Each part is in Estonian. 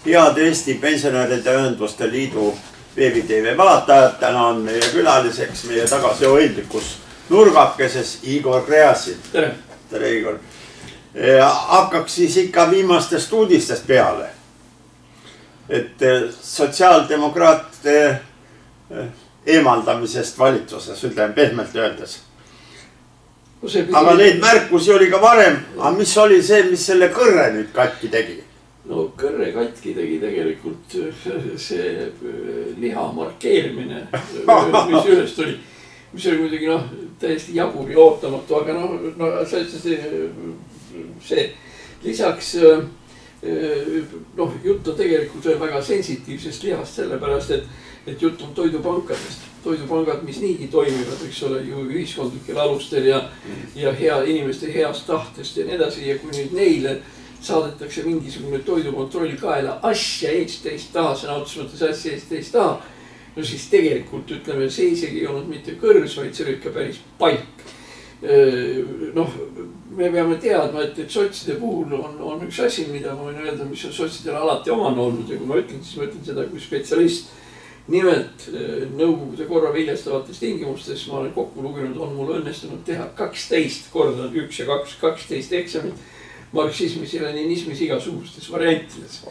Head Eesti Pensionäride Ühenduste Liidu veebi-tv vaatajad, täna on meie külaliseks meie tagasihoidlikus nurgakeses Igor Gräzin. Tere! Tere, Igor! Hakkaks siis ikka viimastest uudistest peale. Et sotsiaaldemokraatide eemaldamisest valitsuses, ütleme pehmelt öeldes. Aga neid märkusi oli ka varem. Aga mis oli see, mis selle kõrre nüüd katki tegi? No kõrre katki tegi tegelikult see liha markeerimine, mis ühest oli. Mis oli muidugi täiesti jabur ja ootamatu, aga sa ütlesid see lisaks jutt on tegelikult väga sensitiivsest lihast sellepärast, et jutt on toidupankadest. Toidupangad, mis niigi toimivad, eks ole, ju ühiskondlikel alustel ja inimeste heast tahtest ja nii edasi. Ja kui nüüd neile saadetakse mingisugune toidukontroll kaela asja eest-teist taha, sõna otseses mõttes asja eest-teist taha, no siis tegelikult ütleme, see isegi ei olnud mitte kõrs, vaid see oli ikka päris paik. Me peame teadma, et sotside puhul on üks asi, mida ma võin öelda, mis on sotsidele alati omane olnud ja kui ma ütlen, siis ma ütlen seda kui spetsialist. Nimelt nõukogude korra viljastavates tingimustes ma olen kokku lugenud, on mul õnnestunud teha 12 korda, 1 ja 2, 12 eksamit marksismis ja leninismis igasugustes variantides.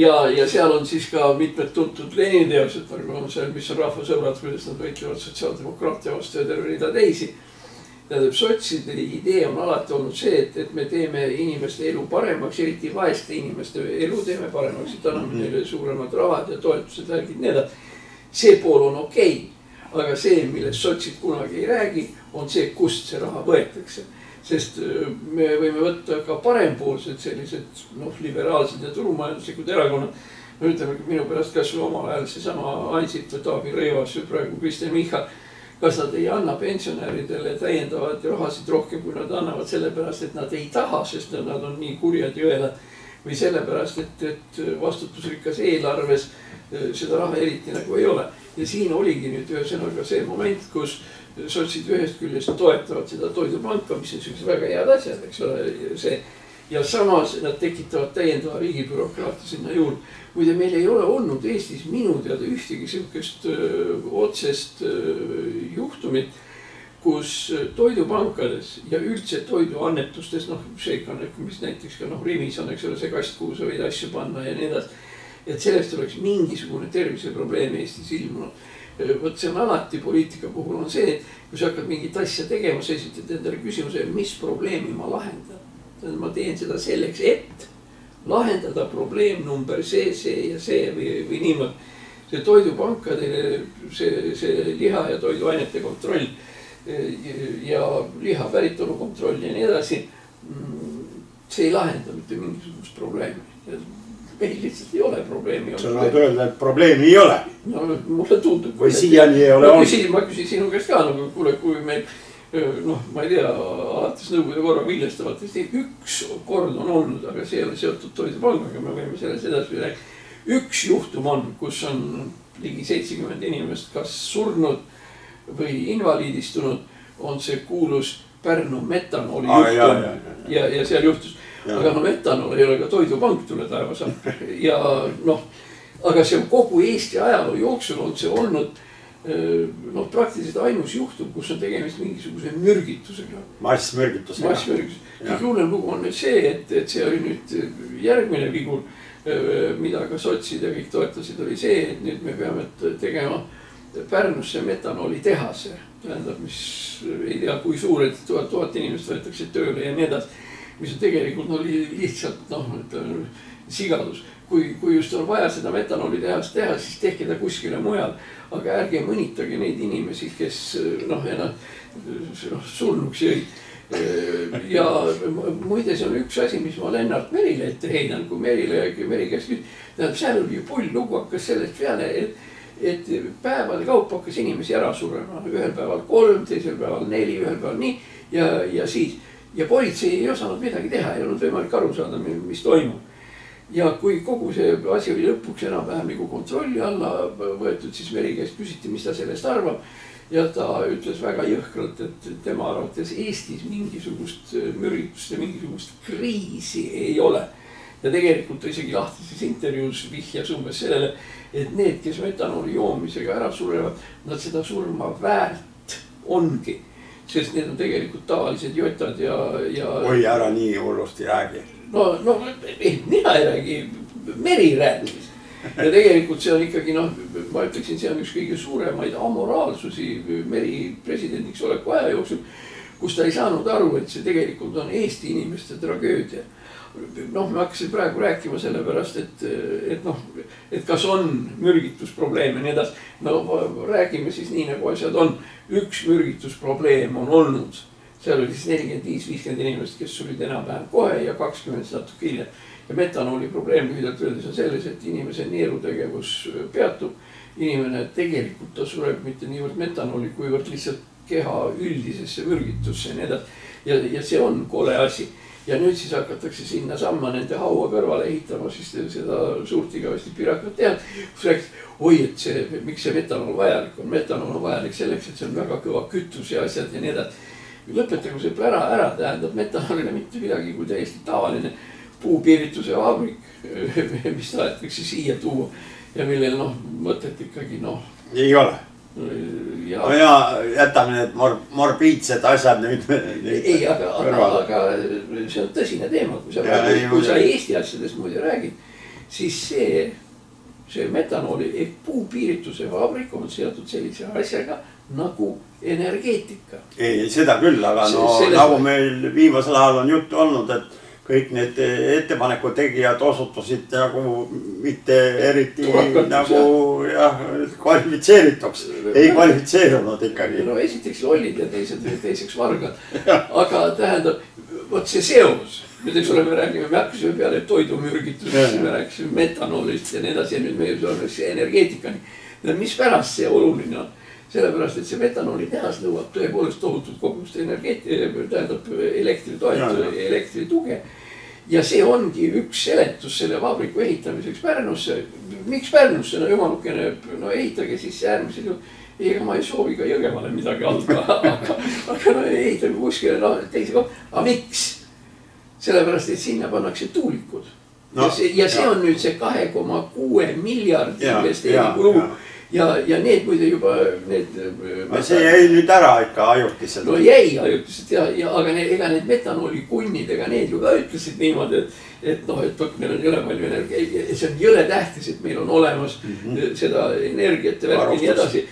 Ja seal on siis ka mitmed tuntud Lenini teosed, mis on rahvasõbrad, kuidas nad võitlevad sotsiaaldemokraatia vastu ja terve rida teisi. Tähendab, sotside idee on alati olnud see, et me teeme inimeste elu paremaks, eriti vaeste inimeste elu teeme paremaks, et anname neile suuremad rahad ja toetused, värgid, need. See pool on okei, aga see, millest sotsid kunagi ei räägi, on see, kust see raha võetakse. Sest me võime võtta ka parempoolsed sellised liberaalsed ja turumajanduslikud erakonnad. Me ütleme minu pärast kas või omal ajal seesama Ansip või Taavi Rõivas või praegu Kristen Michal. Kas nad ei anna pensionäridele täiendavad rahasid rohkem, kui nad annavad sellepärast, et nad ei taha, sest nad on nii kurjad ja õelad. Või sellepärast, et vastutusrikas eelarves seda raha eriti nagu ei ole. Ja siin oligi nüüd ühesõnaga see moment, kus sotsid ühest küljest toetavad seda toidupanka, mis on sellised väga head asjad, eks ole. Ja samas nad tekitavad täiendava riigibürokraati sinna juurde. Muide, meil ei ole olnud Eestis minu teada ühtegi sellist otsest juhtumit, kus toidupankades ja üldse toiduannetustes, see ikka, mis näiteks ka Rimis on, eks ole, see kast, kuhu sa võid asju panna ja nii edasi, et sellest oleks mingisugune terviseprobleem Eestis ilmunud. Võt see on alati poliitika puhul on see, kui sa hakkad mingit asja tegema, sa esitad endale küsimuse, mis probleemi ma lahendan. Ma teen seda selleks, et lahendada probleem number see ja see või niimoodi. See toidupankadele, see liha ja toiduainete kontroll ja liha päritolu kontroll ja nii edasi, see ei lahenda mitte mingisugust probleemi. Meil lihtsalt ei ole probleemi. Sa saad öelda, et probleemi ei ole? No mulle tundub. Või siiani ei ole olnud? Ma küsin sinu käest ka, kuule, kui meil ma ei tea, alates nõukogude korra viljastavates üks kord on olnud, aga see ei ole seotud toidupangaga, me võime selles edasi rääkida. Üks juhtum on, kus on ligi 70 inimest kas surnud või invaliidistunud, on see kuulus Pärnu metanooli juhtum ja seal juhtus. Aga metanool ei ole ka toidupank, tule taevas. Ja aga see on kogu Eesti ajaloo jooksul on see olnud praktiliselt ainus juhtum, kus on tegemist mingisuguse mürgitusega. Massmürgitusega. Kõige hullem lugu on nüüd see, et see oli nüüd järgmine vigur, mida ka sotsid ja kõik toetasid, oli see, et nüüd me peame tegema Pärnusse metanooli tehase. Tähendab, mis ei tea, kui suured 1000 inimest võetakse tööle ja nii edasi, mis on tegelikult lihtsalt sigadus. Kui just on vaja seda metanooli tehast teha, siis tehke ta kuskile mujal. Aga ärge mõnitage neid inimesi, kes surnuks jõid. Ja muide, see on üks asi, mis ma Lennart Merile ette heidan, kui Meri käest nüüd. Seal oli ju pull lugu hakkas sellest peale, et päevade kaupa hakkas inimesi ära surema. Ühel päeval 3, teisel päeval 4, ühel päeval nii ja siis. Ja politsei ei osanud midagi teha, ei olnud võimalik aru saada, mis toimub. Ja kui kogu see asi oli lõpuks enam-vähem nagu kontrolli alla võetud, siis Meri käest küsiti, mis ta sellest arvab. Ja ta ütles väga jõhkralt, et tema arvates Eestis mingisugust mürgitust ja mingisugust kriisi ei ole. ja tegelikult ta isegi lahtises intervjuus vihjas umbes sellele, et need, kes metanooli joomisega ära surevad, nad seda surma väärt ongi. Sest need on tegelikult tavalised jotad ja... Oi, ära nii hullusti räägi. No, mina ei räägi, meri räägis. Ja tegelikult see on ikkagi, ma ütleksin, see on üks kõige suuremaid amoraalsusi meri presidendiks oleku aja jooksul, kus ta ei saanud aru, et see tegelikult on Eesti inimeste tragöödia. Me hakkasin praegu rääkima selle pärast, et kas on mürgitusprobleem ja nii edasi. Räägime siis nii, nagu asjad on. Üks mürgitusprobleem on olnud. Seal oli siis 45-50 inimest, kes olid enam-vähem kohe ja 20 natuke hiljem. Ja metanooli probleem lühidalt öeldes on selles, et inimese neerutegevus peatub. Inimene tegelikult ta sureb mitte niivõrd metanooli, kuivõrd lihtsalt keha üldisesse mürgitusse ja nii edasi. Ja see on kole asi. Ja nüüd siis hakatakse sinna samma nende haua kõrvale ehitama siis seda suurt igavesti pirakat teha. Kus rääkis, oi, et miks see metanool vajalik on. Metanool on vajalik selleks, et see on väga kõva kütus ja asjad ja nii edasi. Lõpetagu see ära tähendab metanoolile mitte midagi kui täiesti tavaline puupiirituse vabrik, mis tahetakse siia tuua ja millel mõtet ikkagi ei ole. Ja jätame need morbiidsed asjad nüüd. Ei, aga see on tõsine teema, kui sa Eesti asjadest muide räägid, siis see metanooli ehk puupiirituse vabrik on seotud sellise asjaga nagu energeetika. Ei, seda küll, aga nagu meil viimasel ajal on juttu olnud, et kõik need ettepaneku tegijad osutusid nagu mitte eriti nagu kvalifitseerituks. Ei kvalifitseerunud ikkagi. No esiteks lollid ja teiseks vargad. Aga tähendab, võt see seos. Nüüd eks ole, me hakkasime peale toidumürgitusest, me rääkisime metanoolist ja nii edasi ja nüüd me oleme energeetikani. Mis pärast see oluline on? Sellepärast, et see metanooli tehas nõuab tõepoolest tohutut kogust elektrituge. Ja see ongi üks seletus selle vabriku ehitamiseks Pärnusse. Miks Pärnusse? Jumalukene, ehitage siis äärmisel juhul. Ega ma ei soovi ka Jõgevale midagi alga, aga ehitage kuskile teise koht. Aga miks? Sellepärast, et sinna pannakse tuulikud. Ja see on nüüd see 2,6 miljardi investeeringu. Ja need muide juba... See jäi nüüd ära ikka ajutiselt. No jäi ajutiselt, aga ega need metanooli kunnid, ega need ju ka ütlesid niimoodi, et meil on jõle palju energia. See on jõle tähtis, et meil on olemas seda energiat ja värki nii edasi.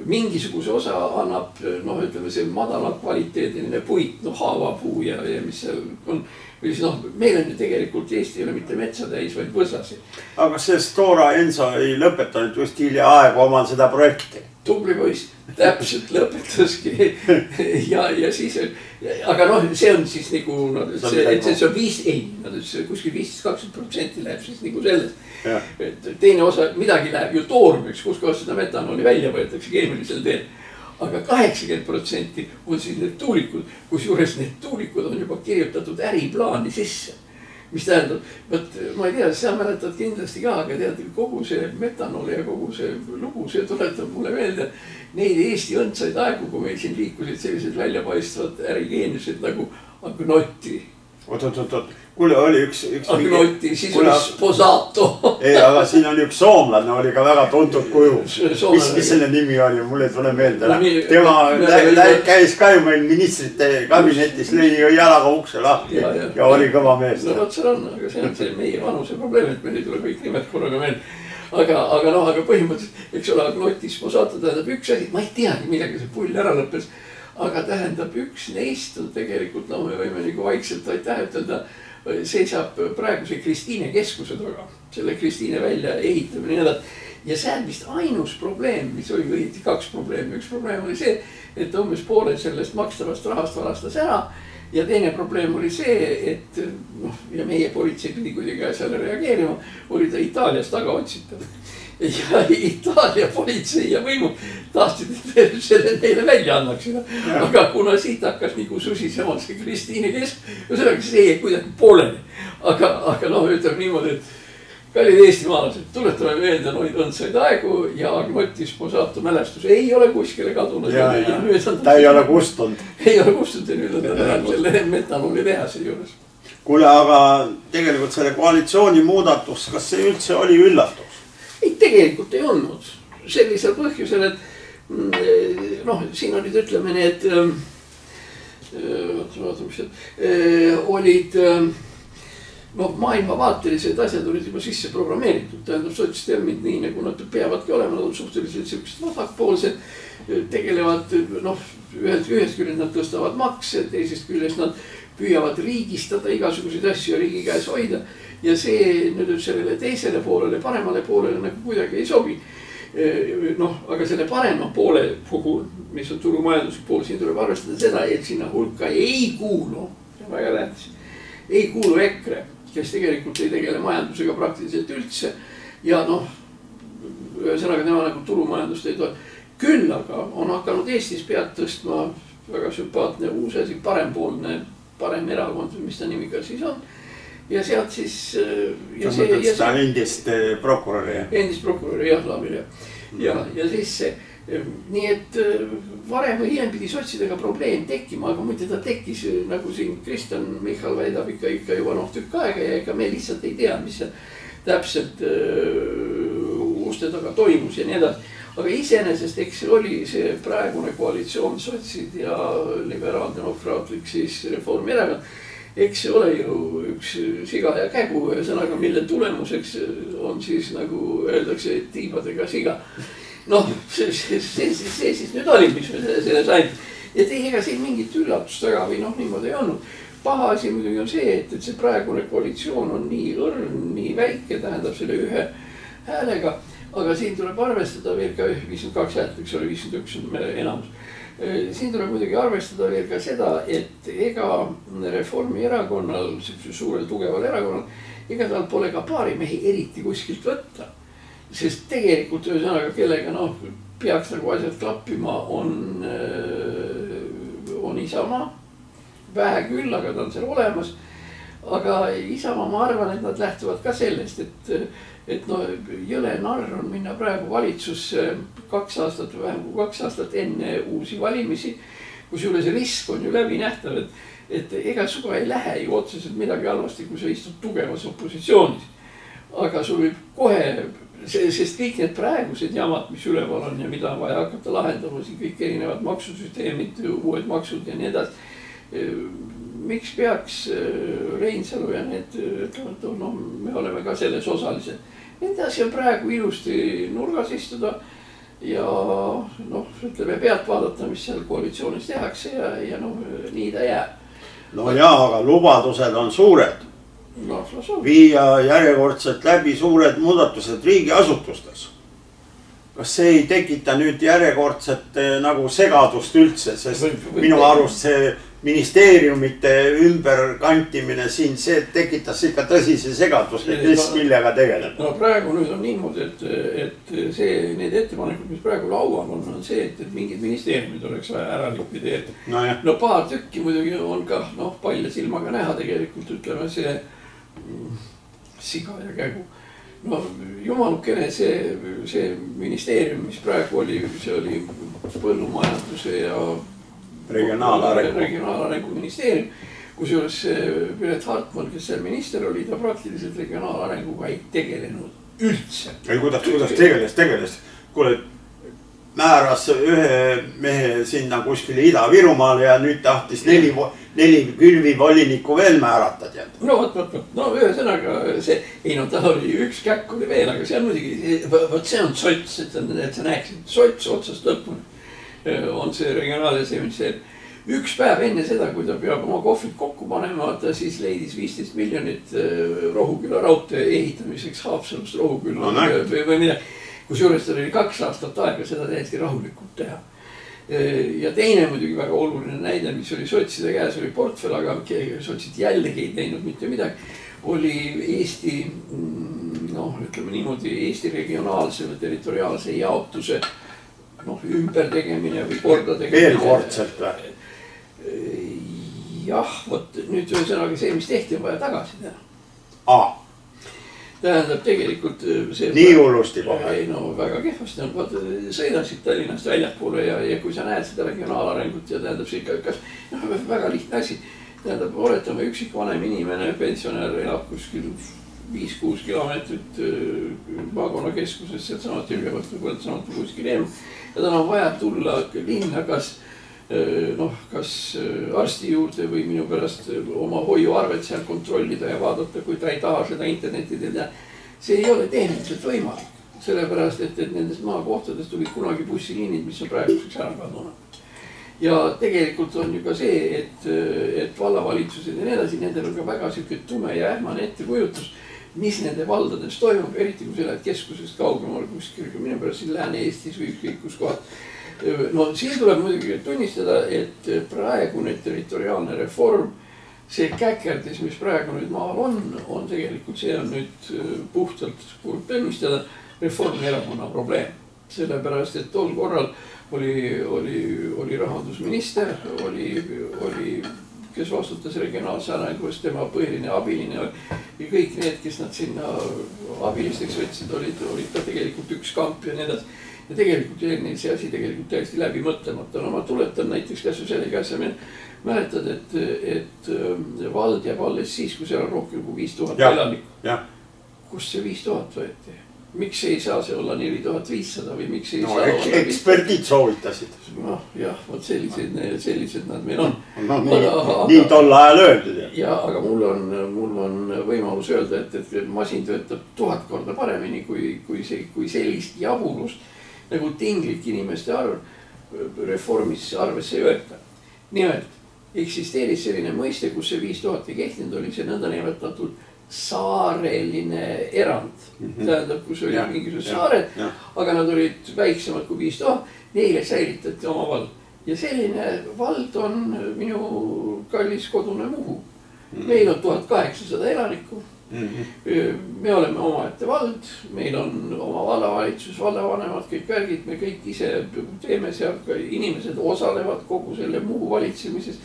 Mingisuguse osa annab, ütleme see madala kvaliteediline puit, haavapuu ja mis seal on. Või siis meil on ju tegelikult Eesti ei ole mitte metsatäis, vaid võsasi. Aga see Stora Enso ei lõpetanud just hiljaaegu omal seda projekti. Tubli poiss, täpselt lõpetaski. Ja siis, aga see on siis nagu, see on kuskil 15-20% läheb siis nagu sellest. Teine osa, midagi läheb ju toormeks, kus kohas seda metanooli välja võetakse keemilisel teel. Aga 80% on siis need tuulikud, kus juures need tuulikud on juba kirjutatud äriplaani sisse. Mis tähendab, ma ei tea, sa mäletad kindlasti ka, aga tead, kogu see metanooli ja kogu see lugu, see tuletab mulle meelde neid Eesti õndsaid aegu, kui meil siin liikusid sellised väljapaistvad ärigeeniused nagu Agnotti. Oot. Kuule, oli üks... Agnotti, siis oli Sposato. Ei, aga siin oli üks soomlane, oli ka väga tuntud kuju. Mis selle nimi oli, mulle ei tule meelde. Tema käis ka ju meil ministrite kabinetis, lõi jalaga ukse lahti ja oli kõva mees. No võt seal on, aga see on see meie vanuse probleem, et meil ei tule kõik nimed korraga meelde. Aga põhimõtteliselt, eks ole, Agnotti, Sposato tähendab üks asi, ma ei teagi, millega see pull ära lõppes. Aga tähendab, üks neist on tegelikult, me võime nagu vaikselt aitäh ütelda, seisab praeguse Kristiine keskuse taga, selle Kristiine välja ehitamine ja nii edasi. Ja see on vist ainus probleem, mis oli õieti 2 probleemi. Üks probleem oli see, et umbes poole sellest makstavast rahast varastas ära. Ja teine probleem oli see, et ja meie politsei pidi kuidagi asjale reageerima, oli ta Itaalias taga otsitav. Ja Itaalia politsei ja võimud tahtsid, et selle neile välja annaksime. Aga kuna siit hakkas nagu susisema see Kristiine kesk, see jäi kuidagi pooleni. Aga ütleme niimoodi, et kallid eestimaalased, tuletame meelde noid õndsaid aegu ja Agnotti Sposato mälestus ei ole kuskile kadunud. Ta ei ole kustunud. Ei ole kustunud ja nüüd on ta selle metanooli tehase juures. Kuule, aga tegelikult selle koalitsiooni muudatus, kas see üldse oli üllatus? Ei, tegelikult ei olnud. Sellisel põhjusel, et noh, siin olid, ütleme need olid maailmavaatelised asjad olid juba sisse programmeeritud. Tähendab, sotsdemmid nii, nagu nad peavadki olema, nad on suhteliselt sellised vasakpoolsed, tegelevad, ühest küljest nad tõstavad makse, teisest küljest nad püüavad riigistada igasuguseid asju ja riigi käes hoida. Ja see nüüd sellele teisele poolele, paremale poolele nagu kuidagi ei sobi. Aga selle parema poole puhul, mis on turumajanduslik pool, siin tuleb arvestada seda, et sinna hulka ei kuulu, väga tähtis, ei kuulu EKRE, kes tegelikult ei tegele majandusega praktiliselt üldse. Ja ühesõnaga tema nagu turumajandust ei toeta. Küll aga on hakanud Eestis pead tõstma väga sümpaatne uus asi, parempoolne, parem erakond, mis ta nimi ka siis on. Ja sealt siis... Sa mõtled seda endist prokuröri? Endist prokuröri, jah, Laamil. Ja siis see, nii et varem või hiljem pidi sotsidega probleem tekkima, aga muide ta tekkis, nagu siin Kristjan Michal väidab ikka juba tükk aega ja ega me lihtsalt ei tea, mis täpselt uste taga toimus ja nii edasi. Aga iseenesest, eks oli see praegune koalitsioon, sotsid ja liberaaldemokraatlik siis Reformierakond. Eks see ole ju üks siga ja kägu, ühesõnaga, mille tulemuseks on siis nagu öeldakse, et tiibadega siga. See siis nüüd oli, mis me selle saime. Et ega siin mingit üllatust taga või niimoodi ei olnud. Paha asi muidugi on see, et see praegune koalitsioon on nii õrn, nii väike, tähendab selle ühe häälega. Aga siin tuleb arvestada veel ka 52 häält, üks oli 51 on enamus. Siin tuleb muidugi arvestada veel ka seda, et ega Reformierakonnal, suurel tugeval erakonnal, ega tal pole ka paari mehi eriti kuskilt võtta. Sest tegelikult ühesõnaga, kellega peaks nagu asjad klappima, on Isamaa. Vähe küll, aga ta on seal olemas. Aga Isamaa, ma arvan, et nad lähtuvad ka sellest, et jõle narr on minna praegu valitsusse 2 aastat või vähem kui 2 aastat enne uusi valimisi, kus juures risk on ju läbi nähtav, et ega suga ei lähe ju otseselt midagi halvasti, kui sa istud tugevas opositsioonis. Aga sul võib kohe, sest kõik need praegused jamad, mis üleval on ja mida on vaja hakata lahendama, siin kõik erinevad maksusüsteemid, uued maksud ja nii edasi. Miks peaks Reinsalu ja need ütlevad, me oleme ka selles osalised. Nende asi on praegu ilusti nurgas istuda ja ütleme pealt vaadata, mis seal koalitsioonis tehakse ja nii ta jääb. Aga lubadused on suured. Viia järjekordselt läbi suured muudatused riigiasutustes. Kas see ei tekita nüüd järjekordset nagu segadust üldse, sest minu arust see ministeeriumite ümberkantimine siin, see tekitas ikka tõsise segaduse, kes millega tegeleb. Praegu nüüd on niimoodi, et need ettepanekud, mis praegu laual on see, et mingid ministeeriumid oleks vaja ära likvideerida. Paar tükki muidugi on ka palja silmaga näha tegelikult, ütleme see siga ja kägu. Jumalukene see ministeerium, mis praegu oli, see oli põllumajanduse ja regionaalarengu ministeerium, kus juures Piret Hartmann, kes seal minister oli, ta praktiliselt regionaalarenguga ei tegelenud üldse. Kuidas tegeles? Kuule, määras ühe mehe sinna kuskile Ida-Virumaale ja nüüd tahtis 4 külvivolinikku veel määrata. Ühesõnaga see, ta oli üks käkk oli veel, aga see on muidugi, see on sots, et sa näeksid, sots otsast lõpuni on see regionaal- ja see ministeerium. Üks päev enne seda, kui ta peab oma kohvrid kokku panema, ta siis leidis 15 miljonit Rohuküla raudtee ehitamiseks Haapsalust Rohukülla või midagi. Kus juures tal oli 2 aastat aega seda täiesti rahulikult teha. Ja teine muidugi väga oluline näide, mis oli sotside käes, oli portfell, aga sotsid jällegi ei teinud mitte midagi. Oli Eesti, ütleme niimoodi, Eesti regionaalse või territoriaalse jaotuse ümbertegemine või korda tegemine. Veel kordselt või? Jah, nüüd ühesõnaga see, mis tehti, on vaja tagasi teha. Tähendab tegelikult see... Nii hullusti kohe? Väga kehvasti on. Sõidasid Tallinnast väljapoole ja kui sa näed seda regionaalarengut ja tähendab see ikka väga lihtne asi. tähendab, oletame üksikvanem inimene, pensionär elab kuskil 5-6 kilomeetrit maakonnakeskusest, sealt samalt Jõgevalt või Põltsamalt või kuskil eemal. Ja tal on vaja tulla linna kas arsti juurde või minu pärast oma hoiuarvet seal kontrollida ja vaadata, kui ta ei taha seda interneti teha. See ei ole tehniliselt võimalik, sellepärast et nendes maakohtades tulid kunagi bussiliinid, mis on praeguseks ära kadunud. Ja tegelikult on ju ka see, et vallavalitsused ja nii edasi, nendel on ka väga siuke tume ja ähmane ettekujutus, mis nende valdades toimub, eriti kui sa lähed keskusest kaugemal kuskil, minu pärast siin Lääne-Eestis või ükskõik kus kohad. No siin tuleb muidugi tunnistada, et praegune territoriaalne reform, see käkerdis, mis praegu nüüd maal on tegelikult, see on nüüd puhtalt tunnistada Reformierakonna probleem. Sellepärast, et tol korral oli rahandusminister, oli kes vastutas regionaalse arengus, tema põhiline abiline ja kõik need, kes nad sinna abilisteks võtsid, olid ka tegelikult üks kamp ja nii edasi. Ja tegelikult neil see asi tegelikult täiesti läbi mõtlemata. No ma tuletan näiteks kas või sellega asja, mäletad, et vald jääb alles siis, kui seal on rohkem kui 5000 elanikku. Kust see 5000 võeti? Miks ei saa see olla 4500 või miks ei saa olla... Eksperdid soovitasid. Noh, jah, vot sellised nad meil on. Nii tol ajal öeldud. Aga mul on võimalus öelda, et masin töötab 1000 korda paremini kui sellist jaburust, nagu tinglik inimeste arv reformis arvesse ei võeta. Nimelt eksisteeris selline mõiste, kus see 5000 ei kehtinud, oli see nõnda nimetatud saareline erand. Tähendab, kus oli mingisugused saared, aga nad olid väiksemad kui 5000, neile säilitati oma vald. Ja selline vald on minu kallis kodune Muhu. Meil on 1800 elanikku. Me oleme omaette vald, meil on oma vallavalitsus, vallavanemad, kõik värgid, me kõik ise teeme seal, inimesed osalevad kogu selle Muhu valitsemises.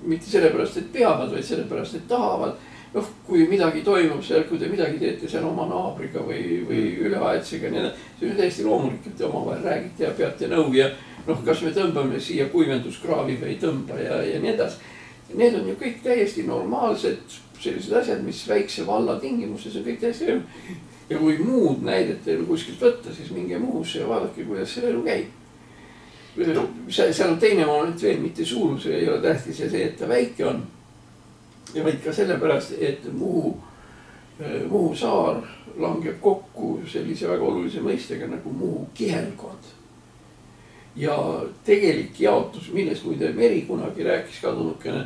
Mitte sellepärast, et peavad, vaid sellepärast, et tahavad. Noh, kui midagi toimub seal, kui te midagi teete seal oma naabriga või üleaedsega, see on täiesti loomulik, et te omavahel räägite ja peate nõu ja noh, kas me tõmbame siia kuivenduskraavi või ei tõmba ja nii edasi. Need on ju kõik täiesti normaalsed sellised asjad, mis väikse valla tingimustes on kõik täiesti elu. Ja kui muud näidet teil kuskilt võtta, siis minge Muhusse ja vaadake, kuidas see elu käib. Seal on teine moment veel, mitte suurus ei ole tähtis ja see, et ta väike on. Ja vaid ka sellepärast, et Muhu saar langeb kokku sellise väga olulise mõistega nagu Muhu kihelkond. Ja tegelik jaotus, millest muide Meri kunagi rääkis kadunukene,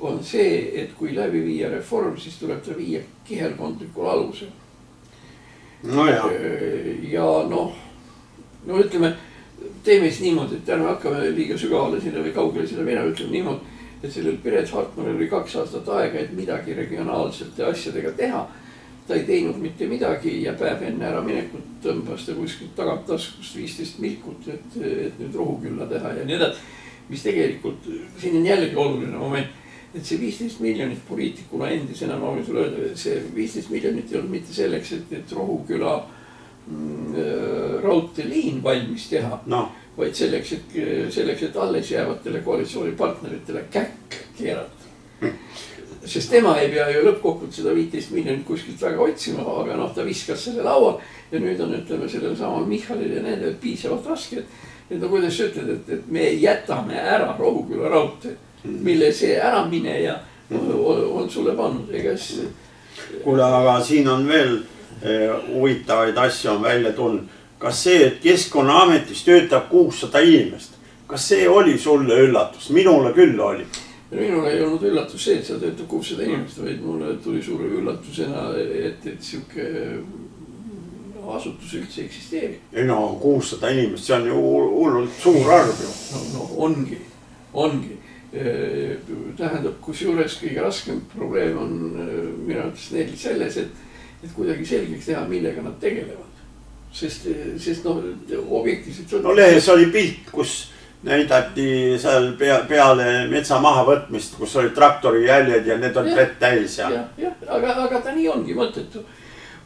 on see, et kui läbi viia reform, siis tuleb ta viia kihelkondlikul alusel. Ja ütleme, teeme siis niimoodi, et ärme hakkame liiga sügavale sinna või kaugele sinna mina, ütleme niimoodi, et sellel Piret Hartmanil oli 2 aastat aega, et midagi regionaalsete asjadega teha. Ta ei teinud mitte midagi ja päev enne ära minekut tõmbas ta kuskilt tagant taskust 15 milkut, et nüüd Rohukülla teha ja nii edasi. Mis tegelikult, siin on jällegi oluline moment, et see 15 miljonit poliitikuna endisena, ma võin sulle öelda, see 15 miljonit ei olnud mitte selleks, et Rohuküla raudteeliin valmis teha. Vaid selleks, et alles jäävatele koalitsioonipartneritele käkk keerata. Sest tema ei pea ju lõppkokkult seda 15 miljonit kuskilt väga otsima, aga ta viskas selle laual ja nüüd on, ütleme, sellel samal Michalil ja nende piisavalt raske, et kuidas sa ütled, et me jätame ära Rohuküla raudtee, mille see äramineja on sulle pannud. Kuule, aga siin on veel huvitavaid asju on välja tulnud. Kas see, et Keskkonnaametis töötab 600 inimest, kas see oli sulle üllatus? Minule küll oli. Minule ei olnud üllatus see, et seal töötab 600 inimest, vaid mulle tuli suure üllatusena, et siuke asutus üldse eksisteerib. Ei 600 inimest, see on ju hullult suur arv ju. No ongi. Tähendab, kus juures kõige raskem probleem on minu arvates neil selles, et kuidagi selgeks teha, millega nad tegelevad. Sest objektiivselt... Lehes oli pilt, kus näidati seal peale metsa maha võtmist, kus oli traktori jäljed ja need on vett täis. Aga ta nii ongi mõttetu.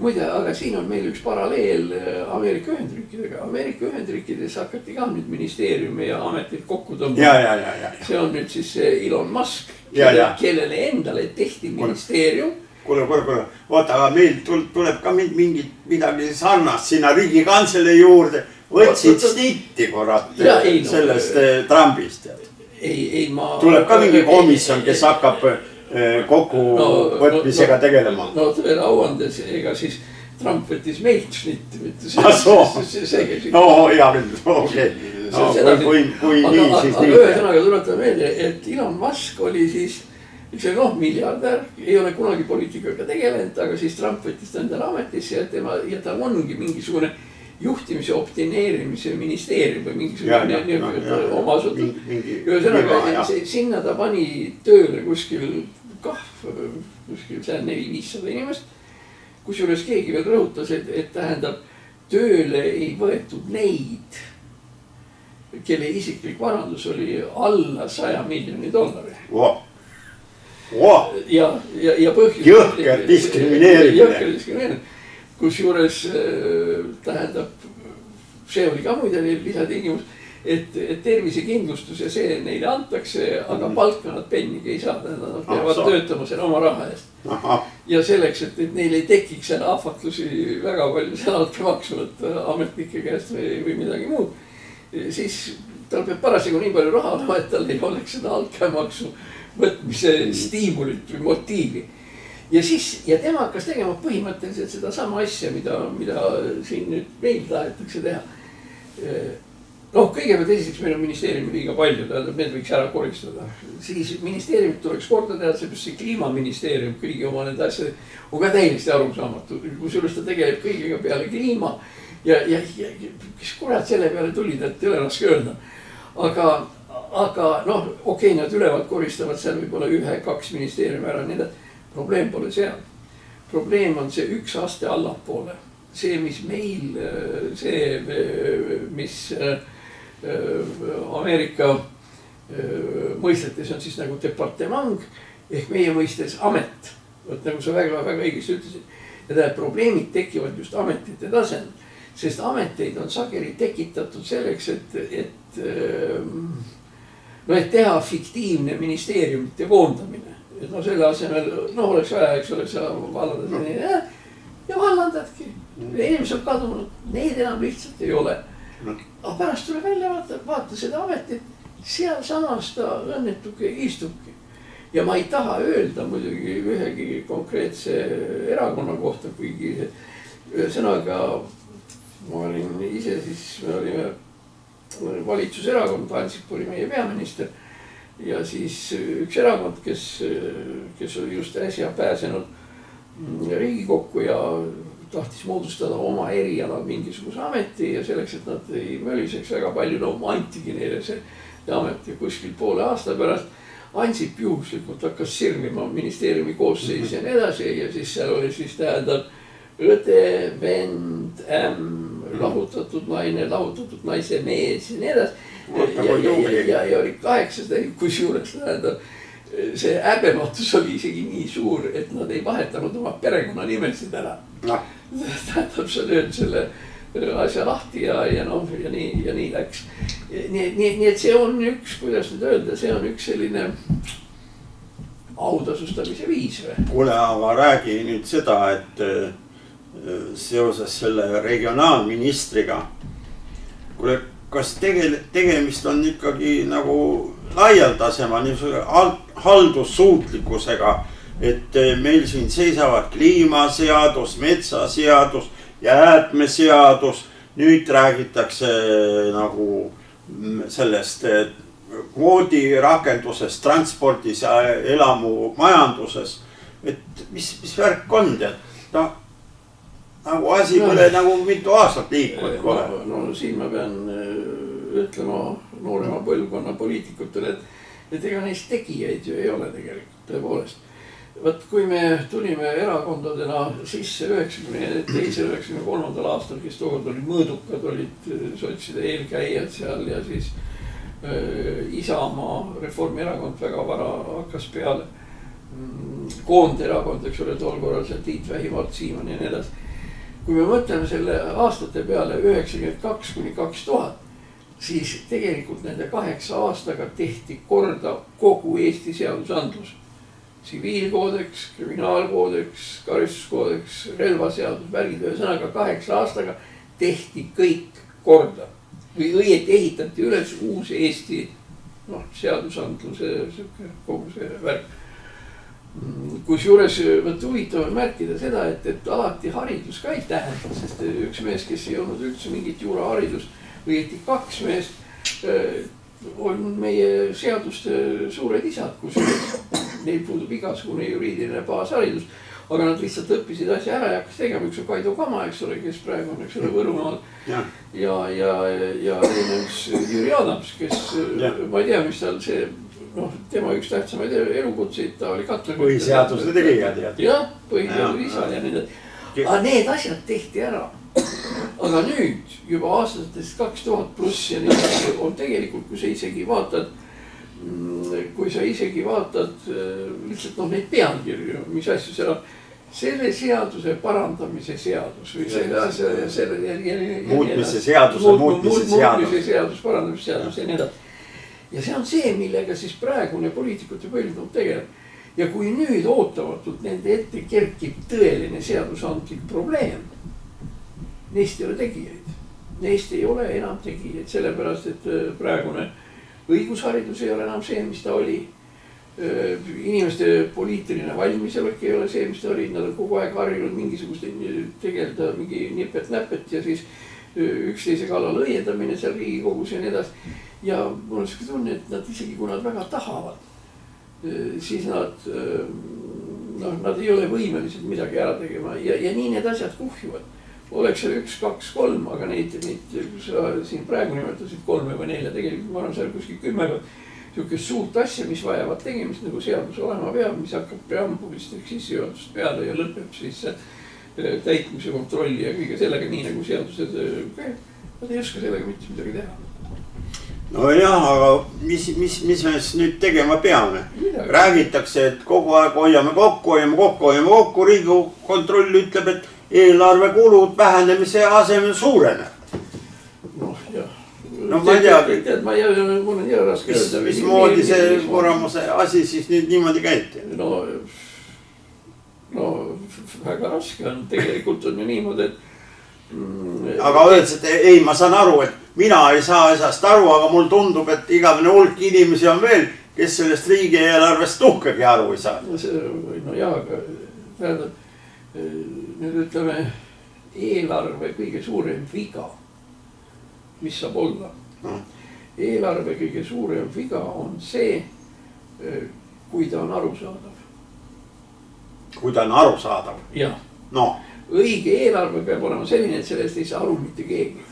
muide, aga siin on meil üks paralleel Ameerika Ühendriikidega. Ameerika Ühendriikides hakati ka nüüd ministeeriumi ja ameteid kokku tõmbama. See on nüüd siis Elon Musk, kellele endale tehti ministeerium. Kuule, vaata, aga meil tuleb ka midagi sarnast sinna Riigikantselei juurde. Võtsid snitti korrat sellest Trumpist. Tuleb ka mingi komisjon, kes hakkab kokkuvõtmisega tegelema. No tõele auandes, ega siis Trump võttis meilt šnitti. No hea küll, okei. Kui nii, siis nii. Aga ühesõnaga tuletan meelde, et Elon Musk oli siis üks miljardär, ei ole kunagi poliitikaga tegelenud, aga siis Trump võttis ta endale ametisse ja ta ongi mingisugune juhtimise optimeerimise ministeerium või mingisugune oma asutud. Ühesõnaga, sinna ta pani tööle kuskil 400-500 inimest, kusjuures keegi veel rõhutas, et tähendab, tööle ei võetud neid, kelle isiklik varandus oli alla $100 miljoni. Ja põhjus. Jõhker diskrimineerimine. Kusjuures tähendab, see oli ka muide neil lisatingimus, et tervisekindlustus ja see neile antakse, aga palka nad pennigi ei saa, nad peavad töötama selle oma raha eest. Ja selleks, et neil ei tekiks seal ahvatlusi väga palju seal altkäemaksuvat ametnike käest või midagi muud, siis tal peab parasjagu nii palju raha olema, et tal ei oleks seda altkäemaksu võtmise stiimulit või motiivi. Ja tema hakkas tegema põhimõtteliselt seda sama asja, mida siin nüüd meil tahetakse teha. Kõigepealt esiteks meil on ministeeriumi liiga palju, need võiks ära koristada. Siis ministeeriumit tuleks korda teha, seepärast see kliimaministeerium kõigi oma nende asjad on ka täiesti arusaamatu. Kusjuures ta tegeleb kõigega peale kliima ja kes kurat selle peale tulid, et ei ole raske öelda. Aga okei, nad ülevad koristavad seal võib-olla 1-2 ministeeriumi ära, nii et probleem pole seal. Probleem on see üks aste allapoole. See, mis meil, mis Ameerika mõistetes on siis nagu departement ehk meie mõistes amet. Võt nagu sa väga õigesti ütlesid. Ja tähendab, probleemid tekivad just ametite tasandil, sest ameteid on sageli tekitatud selleks, et teha fiktiivne ministeeriumite koondamine. Et selle asemel, oleks vaja, eks ole, sa vallandad ja vallandadki. Inimesed on kadunud, neid enam lihtsalt ei ole. Aga pärast tuleb välja vaata seda ametit, seal samas ta õnnetuke istubki. Ja ma ei taha öelda muidugi ühegi konkreetse erakonna kohta, kuigi ühesõnaga ma olin ise siis, me olime valitsuserakond, Ansip oli meie peaminister ja siis üks erakond, kes oli just äsja pääsenud Riigikokku ja tahtis moodustada oma eriala mingisuguse ameti ja selleks, et nad ei möliseks väga palju, antigi neile see amet ja kuskil poole aasta pärast Ansip juhuslikult hakkas sirvima ministeeriumi koosseis ja nii edasi ja siis seal oli siis tähendab õde, vend, lahutatud naine, lahutatud naise mees ja nii edasi ja oli 800, kusjuures tähendab see häbematus oli isegi nii suur, et nad ei vahetanud oma perekonna nimesid ära. Tähendab, sa lööd selle asja lahti ja nii läks. Nii et see on üks, kuidas nüüd öelda, see on üks selline autasustamise viis või? Kuule, aga räägi nüüd seda, et seoses selle regionaalministriga, kuule, kas tegemist on ikkagi nagu laialdasema haldussuutlikkusega, et meil siin seisavad kliimaseadus, metsaseadus, jäätmeseadus, nüüd räägitakse nagu sellest kvoodi rakendusest transpordis ja elamumajanduses, et mis värk on tead? Nagu asi pole nagu mitu aastat liikunud pole. No siin ma pean ütlema noorema põlvkonna poliitikutele, et ega neist tegijaid ju ei ole tegelikult tõepoolest. Võt, kui me tulime erakondadena sisse 92-93 aastal, kes tookord olid mõõdukad, olid sotside eelkäijad seal ja siis Isamaa, Reformierakond väga vara hakkas peale. Koonderakond, eks ole, tol korral seal Tiit Vähi, Mart Siimann ja nii edasi. kui me mõtleme selle aastate peale 92 kuni 2000, siis tegelikult nende 8 aastaga tehti korda kogu Eesti seadusandlus. Tsiviilkoodeks, kriminaalkoodeks, karistuskoodeks, relvaseadus, värgid, ühesõnaga 8 aastaga tehti kõik korda. Või õieti ehitati üles uus Eesti seadusandluse kogu see värk. Kus juures huvitav on märkida seda, et alati haridus ka ei tähenda, sest üks mees, kes ei olnud üldse mingit juuraharidust, või ehti 2 meest, on meie seaduste suured isad, kus neil puudub igasugune juriidiline baasharidus, aga nad lihtsalt õppisid asja ära ja hakkas tegema. Üks on Kaido Kama, eks ole, kes praegu on, eks ole, Võrumaal. Ja teine üks Jüri Adams, kes ma ei tea, mis tal see, tema üks tähtsamaid elukutseid, ta oli katlaga. Põhiseaduse tegija tead. Jah, põhiseaduse isa ja need. Aga need asjad tehti ära. Aga nüüd juba aastatest 2000 pluss ja nii on tegelikult, kui sa isegi vaatad lihtsalt neid pealkirju, mis asju seal on, selle seaduse parandamise seadus või selle muutmise seadus, parandamise seadus ja nii edasi. Ja see on see, millega siis praegune poliitikute põlvkond tegeleb. Ja kui nüüd ootamatult nende ette kerkib tõeline seadusandlik probleem, neist ei ole tegijaid. Neist ei ole enam tegijaid, sellepärast, et praegune õigusharidus ei ole enam see, mis ta oli. Inimeste poliitiline valmisolek ei ole see, mis ta oli. Nad on kogu aeg harjunud mingisugust tegeleda mingi nipet-näpet ja siis üksteise kallal õiendamine seal Riigikogus ja nii edasi. Ja mul on see tunne, et nad isegi kui nad väga tahavad, siis nad ei ole võimelised midagi ära tegema ja nii need asjad kuhjuvad. Oleks seal 1, 2, 3, aga neid sa siin praegu nimetasid 3 või 4, tegelikult ma arvan seal kuskil 10 niisugust suurt asja, mis vajavad tegemist nagu seadus olema peab, mis hakkab preambulist ehk sissejuhatust peale ja lõpeb siis täitmise kontrolli ja kõige sellega nii nagu seadused käib. Nad ei oska sellega mitte midagi teha. No jah, aga mis me nüüd tegema peame? Räägitakse, et kogu aeg hoiame kokku, Riigikogu kontroll ütleb, et eelarve kulud vähenemise asemel suureneb. Jah. Ma ei tea, mul on jah raske öelda. Mismoodi see korramuse asi siis nüüd niimoodi käiti? No väga raske on, tegelikult on ju niimoodi, et aga öeldes, et ei, ma saan aru, et mina ei saa asjast aru, aga mul tundub, et igavene hulk inimesi on veel, kes sellest riigieelarvest tuhkagi aru ei saa. No jah, aga tähendab, nüüd ütleme, eelarve kõige suurem viga, mis saab olla. Eelarve kõige suurem viga on see, kui ta on arusaadav. Kui ta on arusaadav? Jah. No. Õige eelarve peab olema selline, et sellest ei saa aru mitte keegi.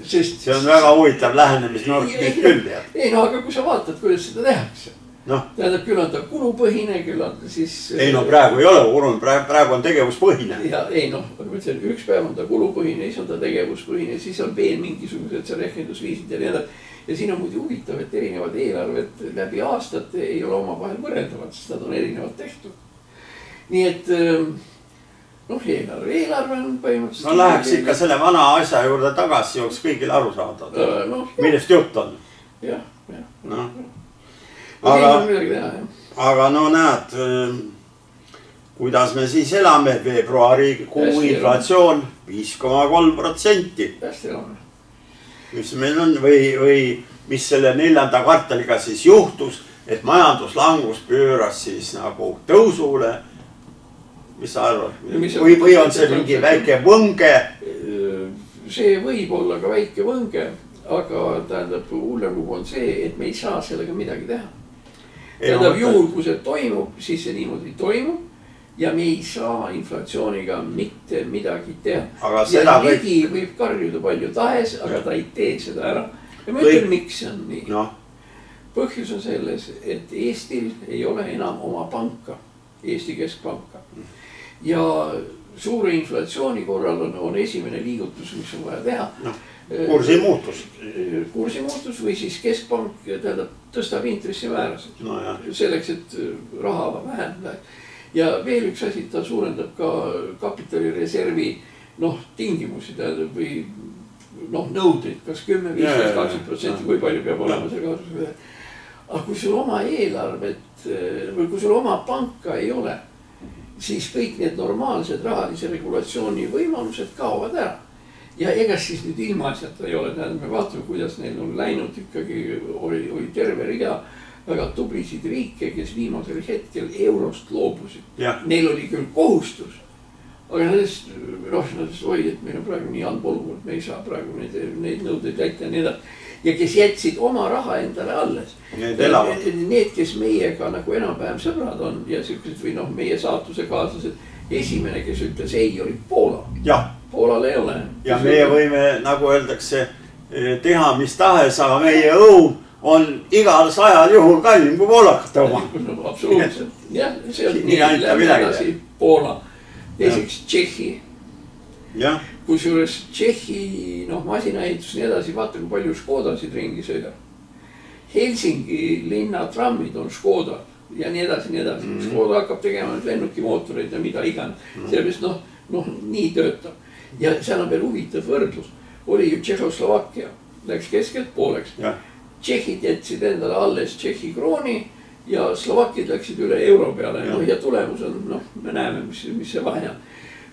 See on väga huvitav lähenemisnurk nüüd küll. Ei, aga kui sa vaatad, kuidas seda tehakse. Tähendab, küll on ta kulupõhine, küll on ta siis... Ei, praegu ei ole, praegu on tegevuspõhine. Ei, üks päev on ta kulupõhine, siis on ta tegevuspõhine, siis on veel mingisugused see rehkendusviisid ja nii edasi. Ja siin on muidu huvitav, et erinevad eelarved läbi aastate ei ole oma vahel võrreldavad, sest nad on erinevad tehtud. Nii et eelarve on põhimõtteliselt... Läheks ikka selle vana asja juurde tagasi, jooks kõigil aru saada. Millest jutt on? Jah. Aga näed, kuidas me siis elame, veebruari kuu inflatsioon 5,3%. Hästi elame. Mis meil on või mis selle 4. kvartaliga siis juhtus, et majanduslangus pööras siis nagu tõusule. Mis sa arvad? Või on see mingi väike võnge? See võib olla ka väike võnge, aga tähendab, hullem on see, et me ei saa sellega midagi teha. Tähendab, juhul kui see toimub, siis see niimoodi toimub ja me ei saa inflatsiooniga mitte midagi teha. Ja ligi võib karjuda palju tahes, aga ta ei tee seda ära. Ja ma ütlen, miks see on nii. Põhjus on selles, et Eestil ei ole enam oma panka, Eesti Keskpanka. Ja suure inflatsiooni korral on esimene liigutus, mis on vaja teha. Kursimuutus. Kursimuutus või siis Keskpank tõstab intressimäärasid. Selleks, et raha vähendada. ja veel üks asi, ta suurendab ka kapitalireservi tingimusi või nõudeid, kas 10, 15, 20%, kui palju peab olema see kaasusele. Aga kui sul oma eelarvet või kui sul oma panka ei ole, siis kõik need normaalsed rahalise regulatsiooni võimalused kaovad ära. Ja ega siis nüüd ilmaasjata ei ole, me vaatame, kuidas neil on läinud, ikkagi oli terve rida väga tublisid riike, kes viimasel hetkel eurost loobusid. Neil oli küll kohustus, aga nendest, oi, et meil on praegu nii halb olukord, me ei saa praegu neid nõudeid täita ja nii edasi. Ja kes jätsid oma raha endale alles. Need, kes meiega nagu enam-vähem sõbrad on ja sellised või meie saatuse kaaslased, esimene, kes ütles ei, oli Poola. Poolal ei ole. Ja meie võime, nagu öeldakse, teha mis tahes, aga meie õun on igal 100 juhul kallim kui poolakate oma. Absoluutselt. Jah, see on nii edasi Poola. Teiseks Tšehhi. Kusjuures Tšehhi, masinaehitus nii edasi, vaata kui palju Škodasid ringi sõida. Helsingi linna trammid on Škoda ja nii edasi, nii edasi. Škoda hakkab tegema lennukimootoreid ja mida iganes. Sellepärast nii töötab. Ja seal on veel huvitav võrdlus. Oli ju Tšehhoslovakkia, läks keskelt pooleks. Tšehhid jätsid endale alles Tšehhi krooni ja Slovakid läksid üle euro peale. Ja tulemus on, me näeme, mis see vahe on.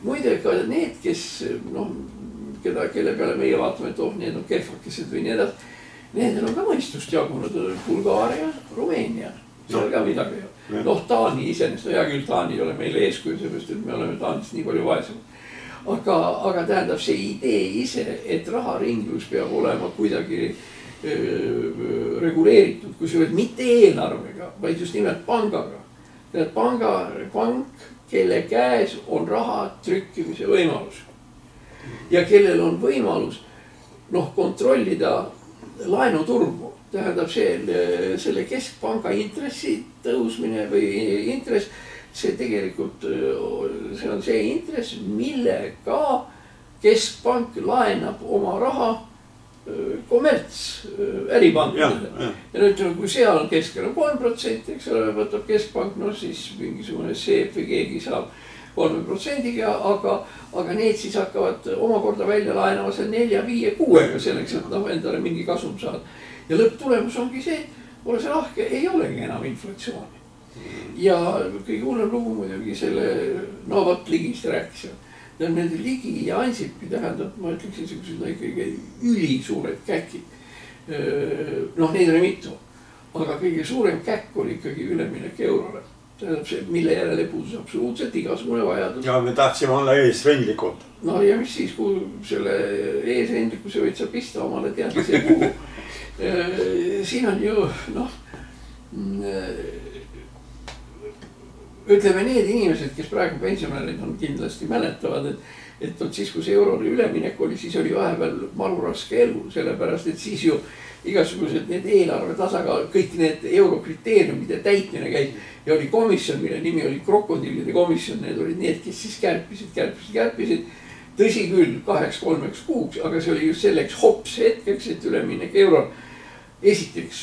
Muide ka need, kes, kelle peale meie vaatame, et need on kehvakesed või nii edasi. Nendel on ka mõistust jagunud Bulgaaria, Rumeenia. Seal ka midagi ei ole. Taani iseenesest, hea küll, Taani ei ole meile eeskuju, seepärast, et me oleme Taanist nii palju vaesemad. Aga tähendab see idee ise, et raharinglus peab olema kuidagi reguleeritud, kui sa oled mitte eelarvega, vaid just nimelt pangaga. Pank, kelle käes on raha trükkimise võimalus ja kellel on võimalus kontrollida laenuturgu. Tähendab selle keskpanga intressi tõusmine või intress, see tegelikult see on see intress, millega keskpank laenab oma raha kommerts äripankadele. Ja nüüd, kui seal on keskel on 3%, eks ole, võtab keskpank, siis mingisugune seep või keegi saab 3%-ga, aga need siis hakkavad omakorda välja laenama see 4, 5, 6-ga selleks, et endale mingi kasum saada. Ja lõpptulemus ongi see, ole see lahke, ei olegi enam inflatsiooni. Ja kõige hullem lugu muidugi selle, Ligist rääkisime. Nende Ligi ja Ansipi tähendab, ma ütleks ikkagi ülisuured käkid. Neid oli mitu, aga kõige suurem käkk oli ikkagi üleminek eurole. Tähendab see, mille järele puudus absoluutselt igasugune vajadus. Ja me tahtsime olla eesrindlikud. Ja mis siis, kui selle eesrindlikuse võid sa pista omale teada see kuhu. Siin on ju, ütleme need inimesed, kes praegu pensionärid on kindlasti mäletavad, et siis, kui see eurole üleminek oli, siis oli vahepeal maru raske elu, sellepärast, et siis ju igasugused need eelarve tasakaal, kõik need eurokriteeriumide täitmine käis ja oli komisjon, mille nimi oli krokodillide komisjon, need olid need, kes siis kärpisid. Tõsi küll, 2-3 kuuks, aga see oli just selleks hops hetkeks, et üleminek euro. Esiteks,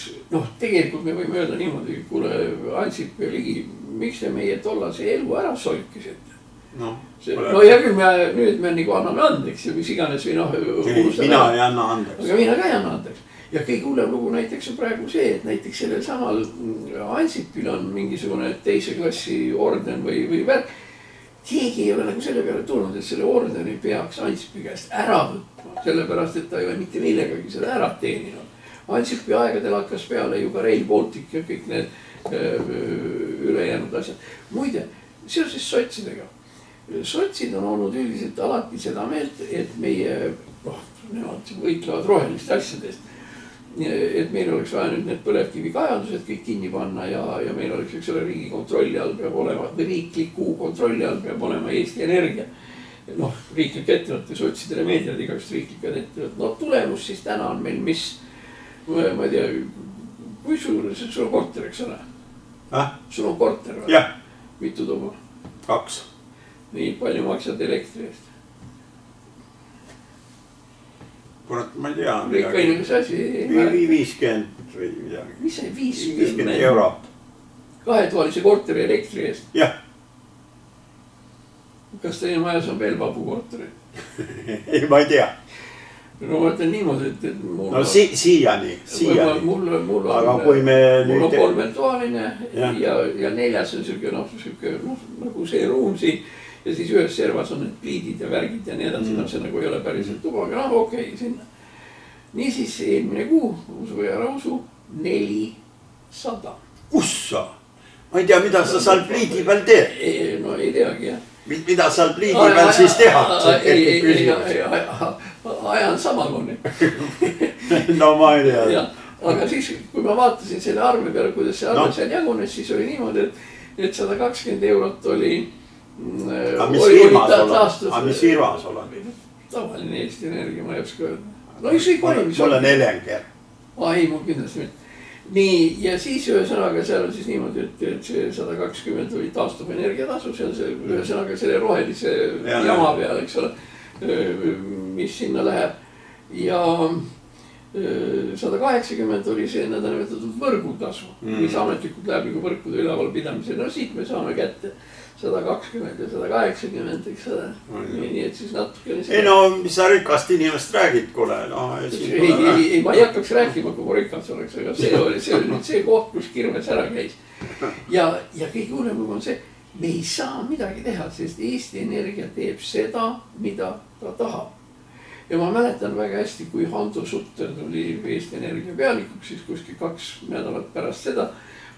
tegelikult me võime öelda niimoodi, kuule Ansip ja Ligi, miks te meie tollase elu ära solkisite? Ja küll nüüd me nagu anname andeks ja mis iganes või mina ei anna andeks. Aga mina ka ei anna andeks. Ja kõige hullem lugu näiteks on praegu see, et näiteks sellel samal Ansipil on mingisugune teise klassi orden või värk. Keegi ei ole nagu selle peale tulnud, et selle ordeni peaks Ansipi käest ära võtma, sellepärast, et ta ei ole mitte millegagi seda ära teeninud. Ansipi aegadel hakkas peale ju ka Rail Baltic ja kõik need ülejäänud asjad. Muide, seoses sotsidega. Sotsid on olnud üldiselt alati seda meelt, et meie, nemad võitlevad roheliste asjadest. Et meil oleks vaja nüüd need põlevkivi kaevandused kõik kinni panna ja meil oleks üks selle riigi kontrolli all peab olema, või riikliku kontrolli all peab olema Eesti Energia. Riiklik ettevõtte, sotsidele meediad igast riiklikud ettevõtte. Tulemus siis täna on meil mis, ma ei tea, kui sul on korter, eks ole? Sul on korter või? Jah. Mitu tuba? 2. Nii palju maksad elektri eest? Kurat, ma ei tea. Ikka inimese asi. 50 või midagi. Mis see 50 eurot? 2-toalise korteri elektri eest? Jah. kas teie majas on veel vabukortereid? Ei, ma ei tea. No ma ütlen niimoodi, et mul no siiani. Aga kui me mul on 3-toaline ja 4 on siuke nagu see ruum siin ja siis ühes servas on need pliidid ja värgid ja nii edasi, see nagu ei ole päriselt tuba, aga okei, sinna. Niisiis eelmine kuu, usu või ära usu, 400. Ussa! Ma ei tea, mida sa seal pliidi peal teed? No ei teagi, jah. Mida seal pliidi peal siis teha? Ajan samaloni. No ma ei tea. Aga siis, kui ma vaatasin selle arve peale, kuidas see arve seal jagunes, siis oli niimoodi, et 120 eurot oli... Aga mis firmas oled? Tavaline Eesti Energia, ma ei oska öelda. No ükskõik oli, mis mul on Elenger. Ei, mul kindlasti mitte. Nii, ja siis ühesõnaga seal on siis niimoodi, et see 120 oli taastuv energiatasu, see on see ühesõnaga selle rohelise jama peal, eks ole, mis sinna läheb. Ja 180 oli see nõndanimetatud võrgutasu, mis ametlikult läheb nagu võrkude ülevalpidamisel. No siit me saame kätte 120 ja 180, eks ole. Nii et siis natukene... Ei no, mis sa rikast inimest räägid, kuule. Ei, ma ei hakkaks rääkima, kui ma rikas oleks, aga see oli nüüd see koht, kus kirves ära käis. Ja kõige hullem on see, me ei saa midagi teha, sest Eesti Energia teeb seda, mida ta tahab. Ja ma mäletan väga hästi, kui Hando Sutter tuli Eesti Energia pealikuks, siis kuskil 2 nädalat pärast seda,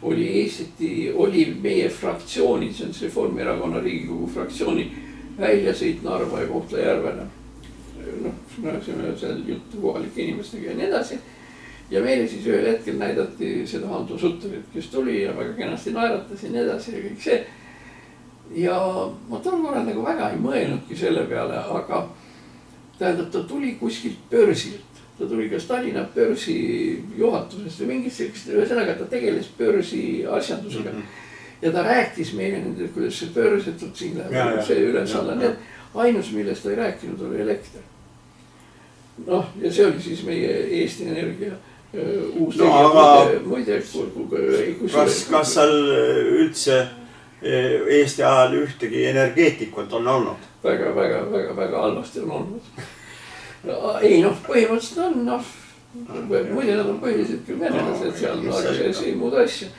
oli meie fraktsiooni, see on Reformierakonna Riigikogu fraktsiooni väljasõit Narva ja Kohtla-Järvele. Me seal juttu kohalike inimestega ja nii edasi. Ja meile siis ühel hetkel näidati seda Hando Sutterit, kes tuli ja väga kenasti naeratas ja nii edasi ja kõik see. Ja ma tol korral nagu väga ei mõelnudki selle peale, aga tähendab, ta tuli kuskilt börsilt. Ta tuli kas Tallinna börsi juhatusest või mingist sellist, ühesõnaga ta tegeles börsi asjandusega. Ja ta rääkis meile nendel, kuidas see börs, et siin läheb see ülesanne. Ainus, millest ta ei rääkinud, oli elekter. Noh, ja see oli siis meie Eesti Energia uus muide. Kas seal üldse Eesti ajal ühtegi energeetikut on olnud? Väga halvasti on olnud. Ei noh, põhimõtteliselt on, muide nad on põhiliselt küll venelased seal, aga see ei muud asja.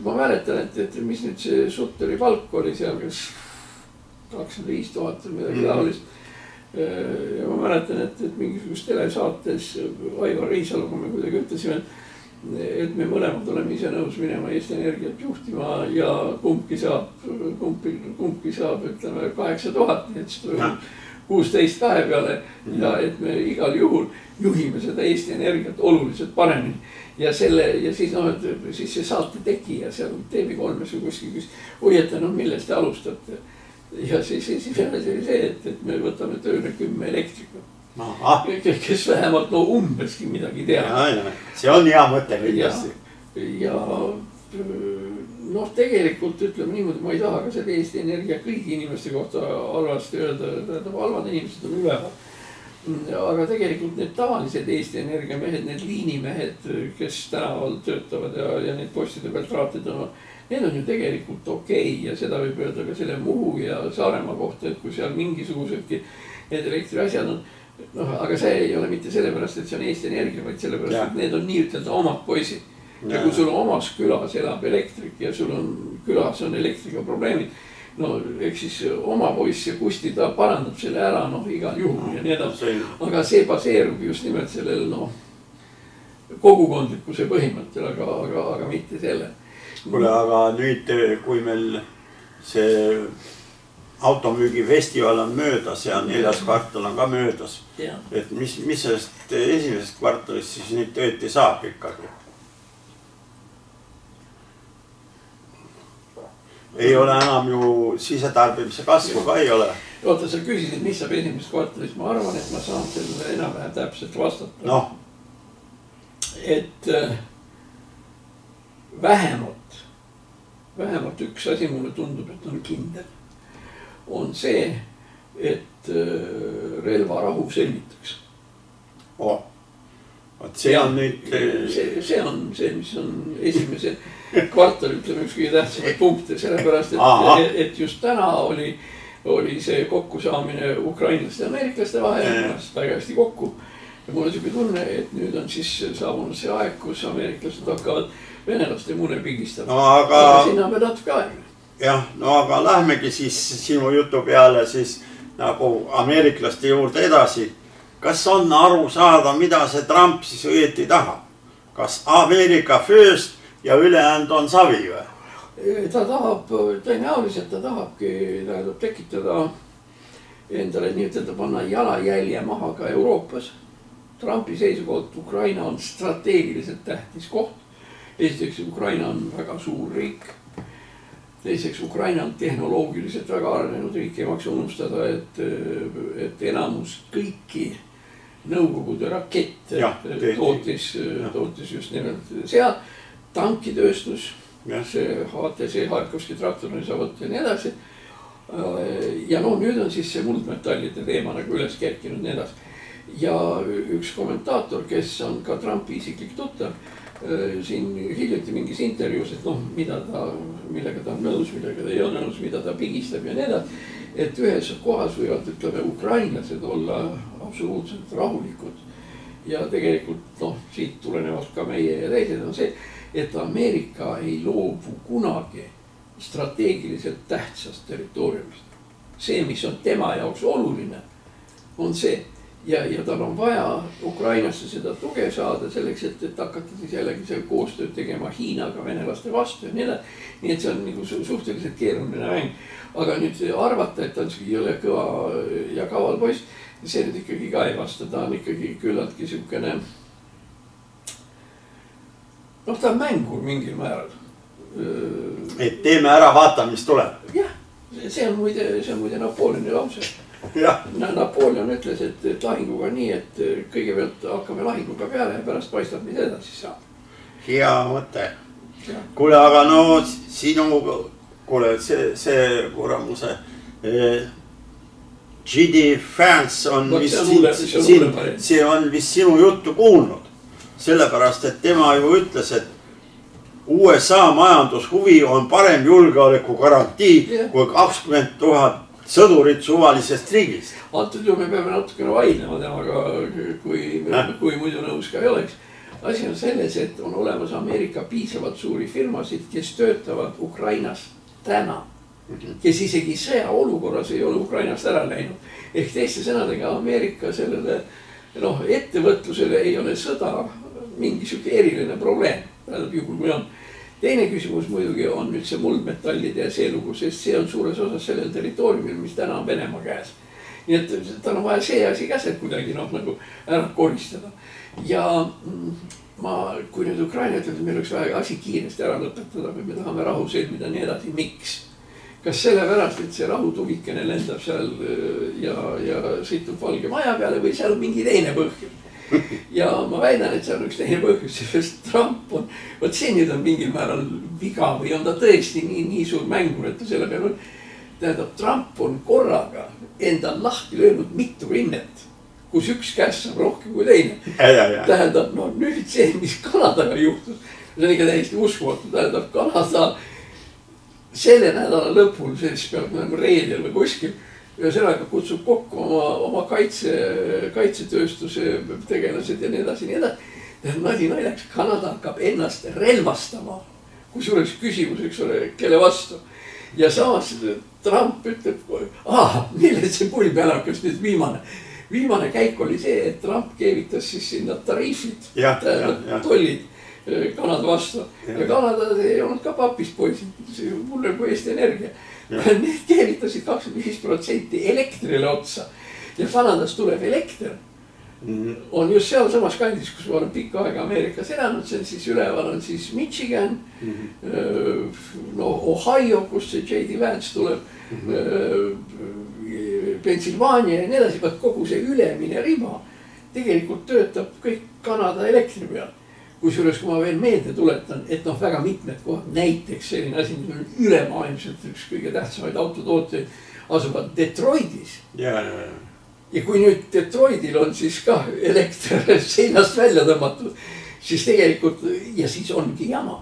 Ma mäletan, et mis nüüd see Sutteri palk oli seal, kas 25 000 või midagi taolist. Ja ma mäletan, et mingisugust telesaates Aivar Riisaluga me kuidagi ütlesime, et me mõlemad oleme ise nõus minema Eesti Energiat juhtima ja kumbki saab, ütleme, 8000, nii et seda 16 kahe peale ja et me igal juhul juhime seda Eesti Energiat oluliselt paremini. Ja siis see saate tegija seal TV3-s või kuskil küsis, oi, et millest te alustate. Ja siis esimene oli see, et me võtame tööle 10 elektrikut. Kes vähemalt umbeski midagi teha. See on hea mõte kindlasti. Ja tegelikult ütleme niimoodi, ma ei taha ka seda Eesti Energia kõigi inimeste kohta halvasti öelda, halvad inimesed on üleval. Aga tegelikult need tavalised Eesti Energia mehed, need liinimehed, kes tänaval töötavad ja need postide pealt raatid on, need on ju tegelikult okei ja seda võib öelda ka selle Muhu ja Saaremaa kohta, et kui seal mingisugusedki need elektriasjad on, aga see ei ole mitte sellepärast, et see on Eesti Energia, vaid sellepärast, et need on nii ütelda omad poisid. Ja kui sul omas külas elab elektrik ja sul on külas on elektriga probleemid, no eks siis oma poiss ja Kusti ta parandab selle ära igal juhul ja nii edasi. Aga see baseerub just nimelt sellel kogukondlikkuse põhimõttel, aga mitte selle. Kuule, aga nüüd, kui meil see automüügifestival on möödas ja 4. kvartal on ka möödas, et mis sellest esimesest kvartalist siis nüüd tööti saab ikkagi? Ei ole enam ju sisetarbimise kasvu ka ei ole. Oota, sa küsisid, mis saab esimesest kvartalist. Ma arvan, et ma saan sellele enam-vähem täpselt vastata. Et vähemalt üks asi mulle tundub, et on kindel. On see, et relvarahu selgitaks. See on nüüd... See on see, mis on esimese kvartal, ütleme üks kõige tähtsamaid punkte, sellepärast, et just täna oli see kokkusaamine ukrainlaste ja ameeriklaste vahel, väga hästi kokku. Ja mul on siuke tunne, et nüüd on siis saabunud see aeg, kus ameeriklased hakkavad venelaste mune pigistama. No, aga sinna on veel natuke aega. Jah, no aga lähmegi siis sinu jutu peale siis nagu ameeriklaste juurde edasi. Kas on aru saada, mida see Trump siis õieti tahab? Kas Ameerika first ja ülejäänud on savi või? Ta tahab, tõenäoliselt ta tahabki tekitada endale nii-ütelda panna jalajälje maha ka Euroopas. Trumpi seisukoht Ukraina on strateegiliselt tähtis koht. Esiteks Ukraina on väga suur riik. Teiseks Ukraina on tehnoloogiliselt väga arenenud riik. Ei maksa unustada, et enamus kõiki Nõukogude rakette tootis just nimelt seal. Tankitööstus, see HTC, Harkovski traktorisavõtt ja nii edasi. Ja no nüüd on siis see muldmetallide teema nagu üles kerkinud nii edasi. Ja üks kommentaator, kes on ka Trumpi isiklik tuttav, siin hiljuti mingis intervjuus, et noh, millega ta on nõus, millega ta ei ole nõus, mida ta pigistab ja nii edasi. Et ühes kohas võivad, ütleme, ukrainlased olla absoluutselt rahulikud. Ja tegelikult, noh, siit tulenevalt ka meie ja teised on see, et Ameerika ei loobu kunagi strateegiliselt tähtsast territooriumist. See, mis on tema jaoks oluline, on see. Ja tal on vaja Ukrainasse seda tuge saada selleks, et hakata siis jällegi seal koostööd tegema Hiinaga, venelaste vastu ja nii edasi. Nii et see on nagu suhteliselt keeruline mäng. Aga nüüd arvata, et ta on jõle kõva ja kaval poiss, see nüüd ikkagi ka ei vasta. Ta on ikkagi küllaltki siukene, noh, ta on mängur mingil määral. Et teeme ära, vaata, mis tuleb. Jah, see on muide Napoleoni lause. Ja. Napoleon ütles, et lahinguga nii, et kõigepealt hakkame lahinguga peale ja pärast paistab, mis edasi saab. Hea mõte. Kuule, aga no sinu, see kuramuse GD fans on see on vist sinu juttu kuulnud. Sellepärast, et tema ju ütles, et USA majandushuvi on parem julgeoleku garantii kui 20 000 sõdurid suvalisest riigist. Antud ju me peame natukene vaidlema temaga, kui muidu nõus ka ei oleks. Asi on selles, et on olemas Ameerika piisavalt suuri firmasid, kes töötavad Ukrainas täna. Kes isegi sõja olukorras ei ole Ukrainast ära läinud. Ehk teiste sõnadega Ameerika sellele ettevõtlusele ei ole sõda mingisugune eriline probleem. Juhul kui on. Teine küsimus muidugi on nüüd see muldmetallide ja see lugu, sest see on suures osas sellel territooriumil, mis täna on Venemaa käes. Nii et tal on vaja see asi käsed kuidagi nagu ära koristada. Ja kui nüüd Ukraina ütleb, et meil oleks vaja asi kiiresti ära lõpetada, või me tahame rahu sõlmida nii edasi, miks? Kas sellepärast, et see rahutuvikene lendab seal ja sõitub Valge Maja peale või seal on mingi teine põhjus? Ja ma väidan, et see on üks teine põhjus, sest Trump on, võt see nüüd on mingil määral viga või on ta tõesti nii suur mängur, et ta selle peale on. Tähendab, Trump on korraga endal lahti löönud mitu rinnet, kus üks käes saab rohkem kui teine. Tähendab, no nüüd see, mis Kanadaga juhtus, see on ikka täiesti uskumatu. Tähendab, Kanada selle nädala lõpul, siis peab nagu reedel või kuskil, ja sellega kutsub kokku oma kaitsetööstuse tegelased ja nii edasi, nii edasi. Nadi naljaks, Kanada hakkab ennast relvastama, kusjuures küsimus, eks ole, kelle vastu. Ja samas Trump ütleb, millest see pull peale hakkas nüüd viimane. Viimane käik oli see, et Trump keevitas siis sinna tariifid, tollid Kanada vastu. Ja Kanada ei olnud ka papist poisid, mul on kui Eesti Energia. Need keevitasid 25% elektrile otsa ja Kanadas tuleb elekter. On just seal samas kandis, kus ma olen pikka aega Ameerikas elanud, see on siis üleval on siis Michigan, Ohio, kus see J.D. Vance tuleb, Pennsylvania ja nii edasi, kogu see ülemine riba tegelikult töötab kõik Kanada elektri peal. Kusjuures, kui ma veel meelde tuletan, et väga mitmed kohad, näiteks selline asi, mis on ülemaailmselt üks kõige tähtsamaid autotootjaid, asuvad Detroitis. Ja kui nüüd Detroitil on siis ka elekter seinast välja tõmmatud, siis tegelikult, ja siis ongi jama.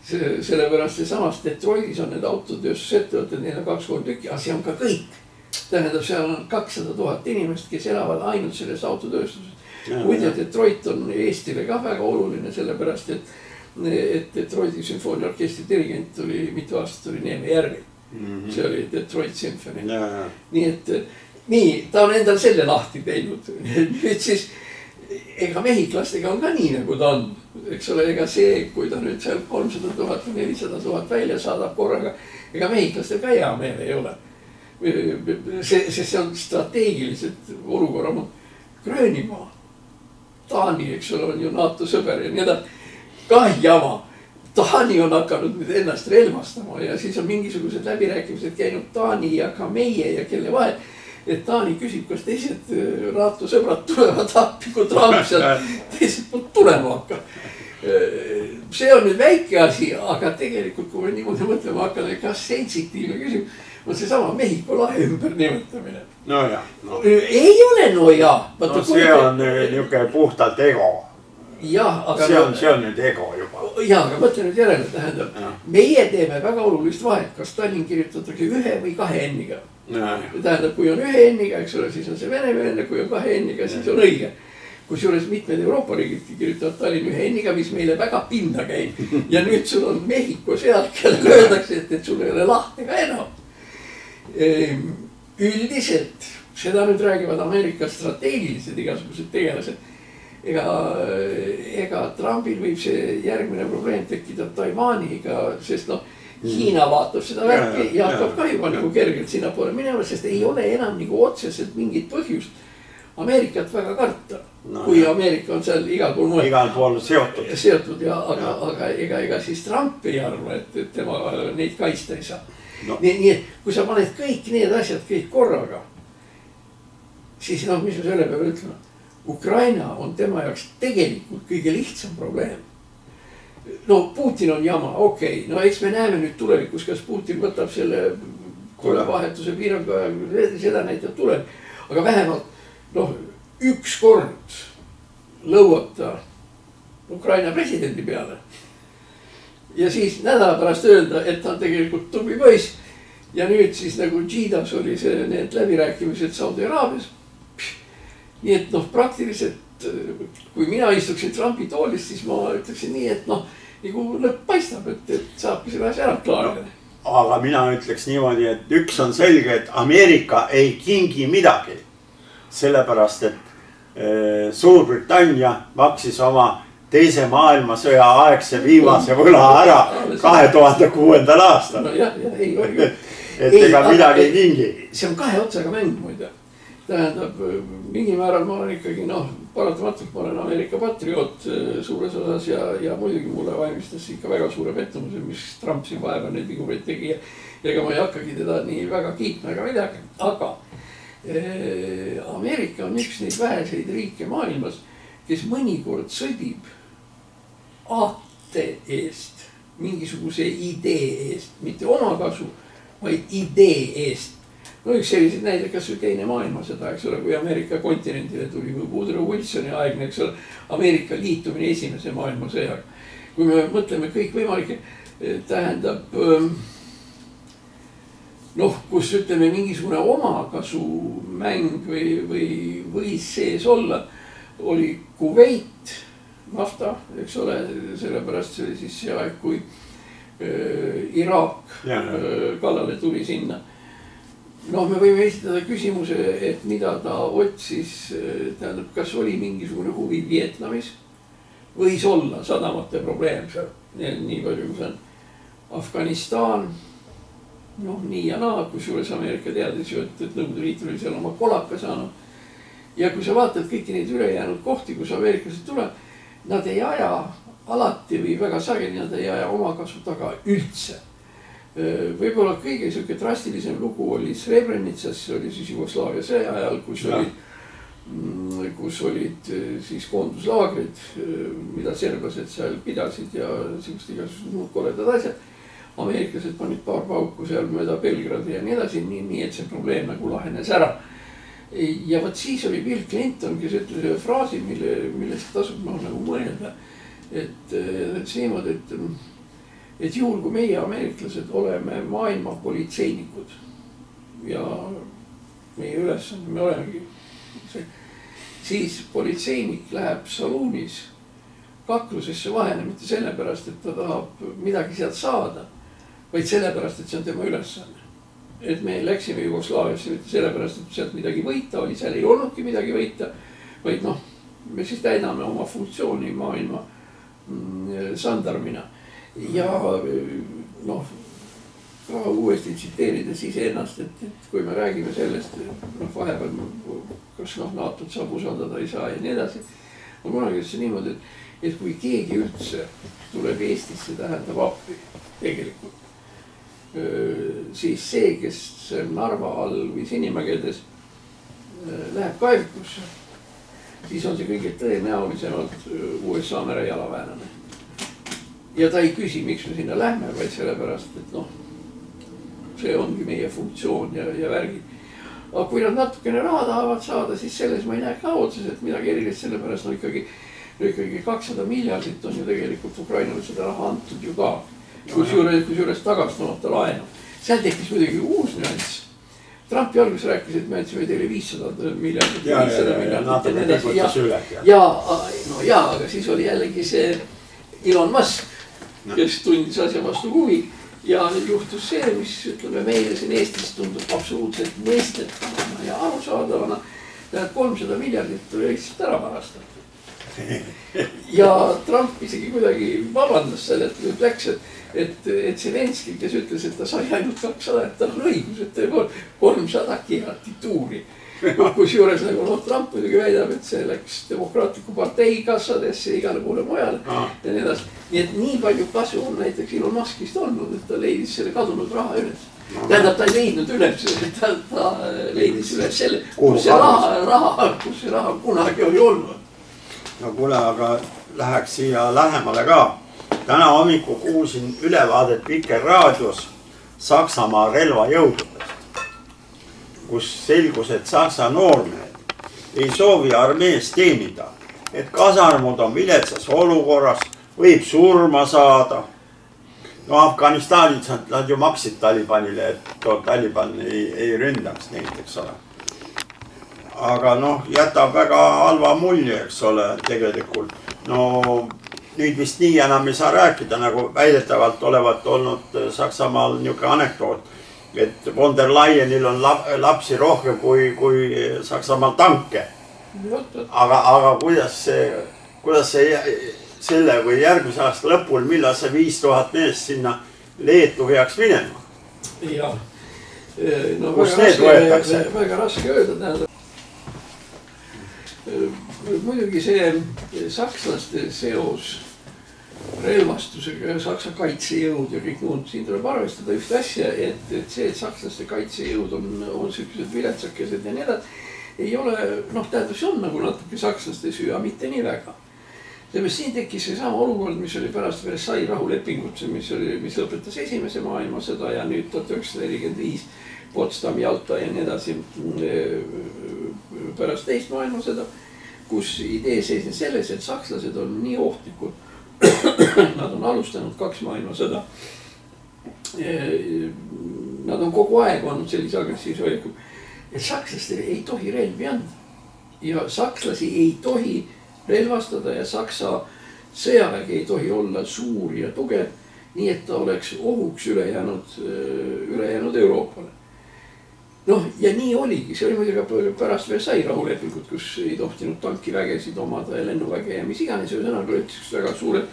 sellepärast samas Detroitis on need autotööstusettevõtted, neil on 2-3 tükki, aga see on ka kõik. Tähendab, seal on 200 000 inimest, kes elavad ainult sellest autotööstusest. Muide, Detroit on Eestile ka väga oluline, sellepärast et Detroiti sümfooniaorkestri dirigent oli mitu aastat oli Neeme Järvi. See oli Detroit Symphony. Nii et ta on endal selle lahti teinud. Nüüd siis, ega mehhiklastega on ka nii nagu ta on. Eks ole, ega see, kui ta nüüd seal 300 000 või 400 000 välja saadab korraga, ega mehhiklastel ka hea meel ei ole. See on strateegiliselt olukorra. Gröönimaa, Taani, eks ole, on ju NATO sõber ja nii edasi. Kah jama. Taani on hakanud nüüd ennast relvastama ja siis on mingisugused läbirääkimised käinud Taani ja ka meie ja kelle vahel. Et Taani küsib, kas teised NATO sõbrad tulevad appi, kui Trump seal teiselt poolt tulema hakkab. See on nüüd väike asi, aga tegelikult, kui me niimoodi mõtlema hakkame, kas sensitiivne küsimus, on see sama Mehhiko lahe ümber nimetamine. No jah. Ei ole no ja. See on niuke puhtalt ego. Jah, aga see on nüüd ego juba. Jah, aga mõtle nüüd järele, tähendab. Meie teeme väga olulist vahet, kas Tallinn kirjutatakse 1 või 2 N-iga. Tähendab, kui on 1 N-iga, eks ole, siis on see Vene, kui on 2 N-iga, siis on õige. Kusjuures mitmed Euroopa riigid kirjutavad Tallinn 1 N-iga, mis meile väga pinda käib. Ja nüüd sul on Mehhiko sealt, kellele öeldakse, et sul ei ole lahti ka enam. Üldiselt, seda nüüd räägivad Ameerika strateegilised igasugused tegelased. Ega Trumpil võib see järgmine probleem tekkida Taiwaniga, sest Hiina vaatab seda värki ja hakkab ka juba nagu kergelt sinna poole minema, sest ei ole enam nagu otseselt mingit põhjust Ameerikat väga karta. Kui Ameerika on seal igal pool seotud ja aga ega siis Trump ei arva, et tema neid kaitsta ei saa. Nii et kui sa paned kõik need asjad kõik korraga, siis mis me selle peale ütleme? Ukraina on tema jaoks tegelikult kõige lihtsam probleem. Putin on jama, okei. Eks me näeme nüüd tulevikus, kas Putin võtab selle vahetuse piirangu, seda näitab tulevik. Aga vähemalt, üks kord lõuab ta Ukraina presidendi peale. Ja siis nädala pärast öelda, et ta on tegelikult tubli poiss. Ja nüüd siis nagu Džidas oli see need läbirääkimised Saudi Araabias. Nii et praktiliselt, kui mina istuksin Trumpi toolist, siis ma ütleksin nii, et nagu lõpp paistab, et saabki selle asja ära klaarida. Aga mina ütleks niimoodi, et üks on selge, et Ameerika ei kingi midagi. Sellepärast, et Suurbritannia maksis oma teise maailmasõja aegse viimase võla ära 2006. aastal. Et ega midagi ei kingi. See on 2 otsaga mäng muide. Tähendab, mingi määral ma olen ikkagi, paratamatult ma olen Ameerika patrioot suures osas ja muidugi mulle valmistas ikka väga suure pettumuse, mis Trump siin vaeva neid vigureid tegi ja ega ma ei hakkagi teda nii väga kiitma ega midagi. Aga Ameerika on üks neid väheseid riike maailmas, kes mõnikord sõdib aate eest, mingisuguse idee eest, mitte omakasu, vaid idee eest. Üks sellised näide, kas või teine maailmasõda, eks ole, kui Ameerika kontinendile tuli või Woodrow Wilsoni aegne, eks ole, Ameerika liitumine esimese maailmasõjaga. Kui me mõtleme kõik võimalike, tähendab, kus ütleme mingisugune omakasu mäng või võis sees olla, oli Kuveit, nafta, eks ole, sellepärast see oli siis see aeg, kui Iraak kallale tuli sinna. Me võime esitada küsimuse, et mida ta otsis, tähendab, kas oli mingisugune huvi Vietnamis, võis olla sadamate probleem seal, nii palju kui see on Afganistan, nii ja naa, kusjuures Ameerika teadis ju, et Nõukogude Liit oli seal oma kolaka saanud. Ja kui sa vaatad kõiki neid ülejäänud kohti, kus ameeriklased tulevad, nad ei aja alati või väga sageli, nad ei aja omakasu taga üldse. Võib-olla kõige selline drastilisem lugu oli Srebrenitsas, see oli siis Jugoslaavia sõja ajal, kus olid siis koonduslaagrid, mida serblased seal pidasid ja sellised igasugused muud koledad asjad. Ameeriklased panid paar pauku seal mööda Belgradi ja nii edasi, nii et see probleem nagu lahenes ära. Ja võt siis oli Bill Clinton, kes ütles ühe fraasi, millest tasub nagu mõelda, et see niimoodi, et juhul, kui meie ameeriklased oleme maailma politseinikud ja meie ülesanne, me olemegi see, siis politseinik läheb saluunis kaklusesse vahele mitte sellepärast, et ta tahab midagi sealt saada, vaid sellepärast, et see on tema ülesanne. Et me läksime Jugoslaaviasse mitte sellepärast, et sealt midagi võita oli, seal ei olnudki midagi võita, vaid noh, me siis täidame oma funktsiooni maailma sandarmina. Ja noh, ka uuesti tsiteerides iseennast, et kui me räägime sellest, vahepeal kas NATO-t saab usaldada, ei saa ja nii edasi. Ma kunagi ütlesin niimoodi, et kui keegi üldse tuleb Eestisse, tähendab appi tegelikult, siis see, kes Narva all või Sinimägedes läheb kaevikusse, siis on see kõige tõenäolisemalt USA mere jalaväelane. Ja ta ei küsi, miks me sinna lähme, vaid sellepärast, et noh, see ongi meie funktsioon ja värgid. Aga kui nad natukene raha tahavad saada, siis selles ma ei näe ka otseselt midagi erilist, sellepärast no ikkagi 200 miljardit on ju tegelikult Ukrainale seda raha antud ju ka. Kusjuures tagastamata laenu. Seal tekkis muidugi uus nüanss. Trumpi alguses rääkis, et me andsime teile 500 miljardit. Ja, aga siis oli jällegi see Elon Musk, kes tundis asja vastu huvi. Ja nüüd juhtus see, mis ütleme meile siin Eestis tundub absoluutselt mõistetavana ja arusaadavana. 300 miljardit oli lihtsalt ära varastatud. Ja Trump isegi kuidagi vabandas selle, et läks, et Zelenski, kes ütles, et ta sai ainult 200, et tal on õigus, et 300 keerati tuuri. Kusjuures nagu Trump muidugi väidab, et see läks demokraatliku partei kassadesse igale poole mujale ja nii edasi. Nii et nii palju kasu on näiteks Elon Muskist olnud, et ta leidis selle kadunud raha üles. Tähendab, ta ei leidnud üles, ta leidis üles selle, kus see raha kunagi oli olnud. No kuule, aga läheks siia lähemale ka. Täna hommiku kuulsin ülevaadet Vikerraadios Saksamaa relvajõududest, kus selgus, et Saksa noormehed ei soovi armees teenida, et kasarmud on viletsas olukorras, võib surma saada. No Afganistanid nad ju maksid Talibanile, et Taliban ei ründaks neid, eks ole. Aga noh, jätab väga halva mulje, eks ole, tegelikult. No nüüd vist nii enam ei saa rääkida, nagu väidetavalt olevat olnud Saksamaal niisugune anekdoot, et von der Leyenil on lapsi rohkem kui Saksamaal tanke. Aga kuidas see selle või järgmise aasta lõpul, millal see 5000 meest sinna Leetu peaks minema? Jah. Kus need võetakse? Väga raske öelda. Muidugi see sakslaste seos relvastusega ja Saksa kaitsejõud ja kõik muud. Siin tuleb arvestada just asja, et see, et sakslaste kaitsejõud on sellised viletsakesed ja nii edasi, ei ole, tähendab, see on nagu natuke sakslaste süü, aga mitte nii väga. Sellest siin tekkis see sama olukord, mis oli pärast Versailles rahulepingut, mis lõpetas esimese maailmasõda ja nüüd 1945 Potsdami, Jalta ja nii edasi pärast teist maailmasõda, kus idee seisnes selles, et sakslased on nii ohtlikud. Nad on alustanud 2 maailmasõda. Nad on kogu aeg olnud sellise agressiivse hoiaku, et sakslastele ei tohi relvi anda. Ja sakslasi ei tohi relvastada ja Saksa sõjavägi ei tohi olla suur ja tugev, nii et ta oleks ohuks ülejäänud Euroopale. Noh, ja nii oligi, see oli muidugi pärast Versailles rahulepingut, kus ei tohtinud tankivägesid omada ja lennuväge ja mis iganes, ühesõnaga olid väga suured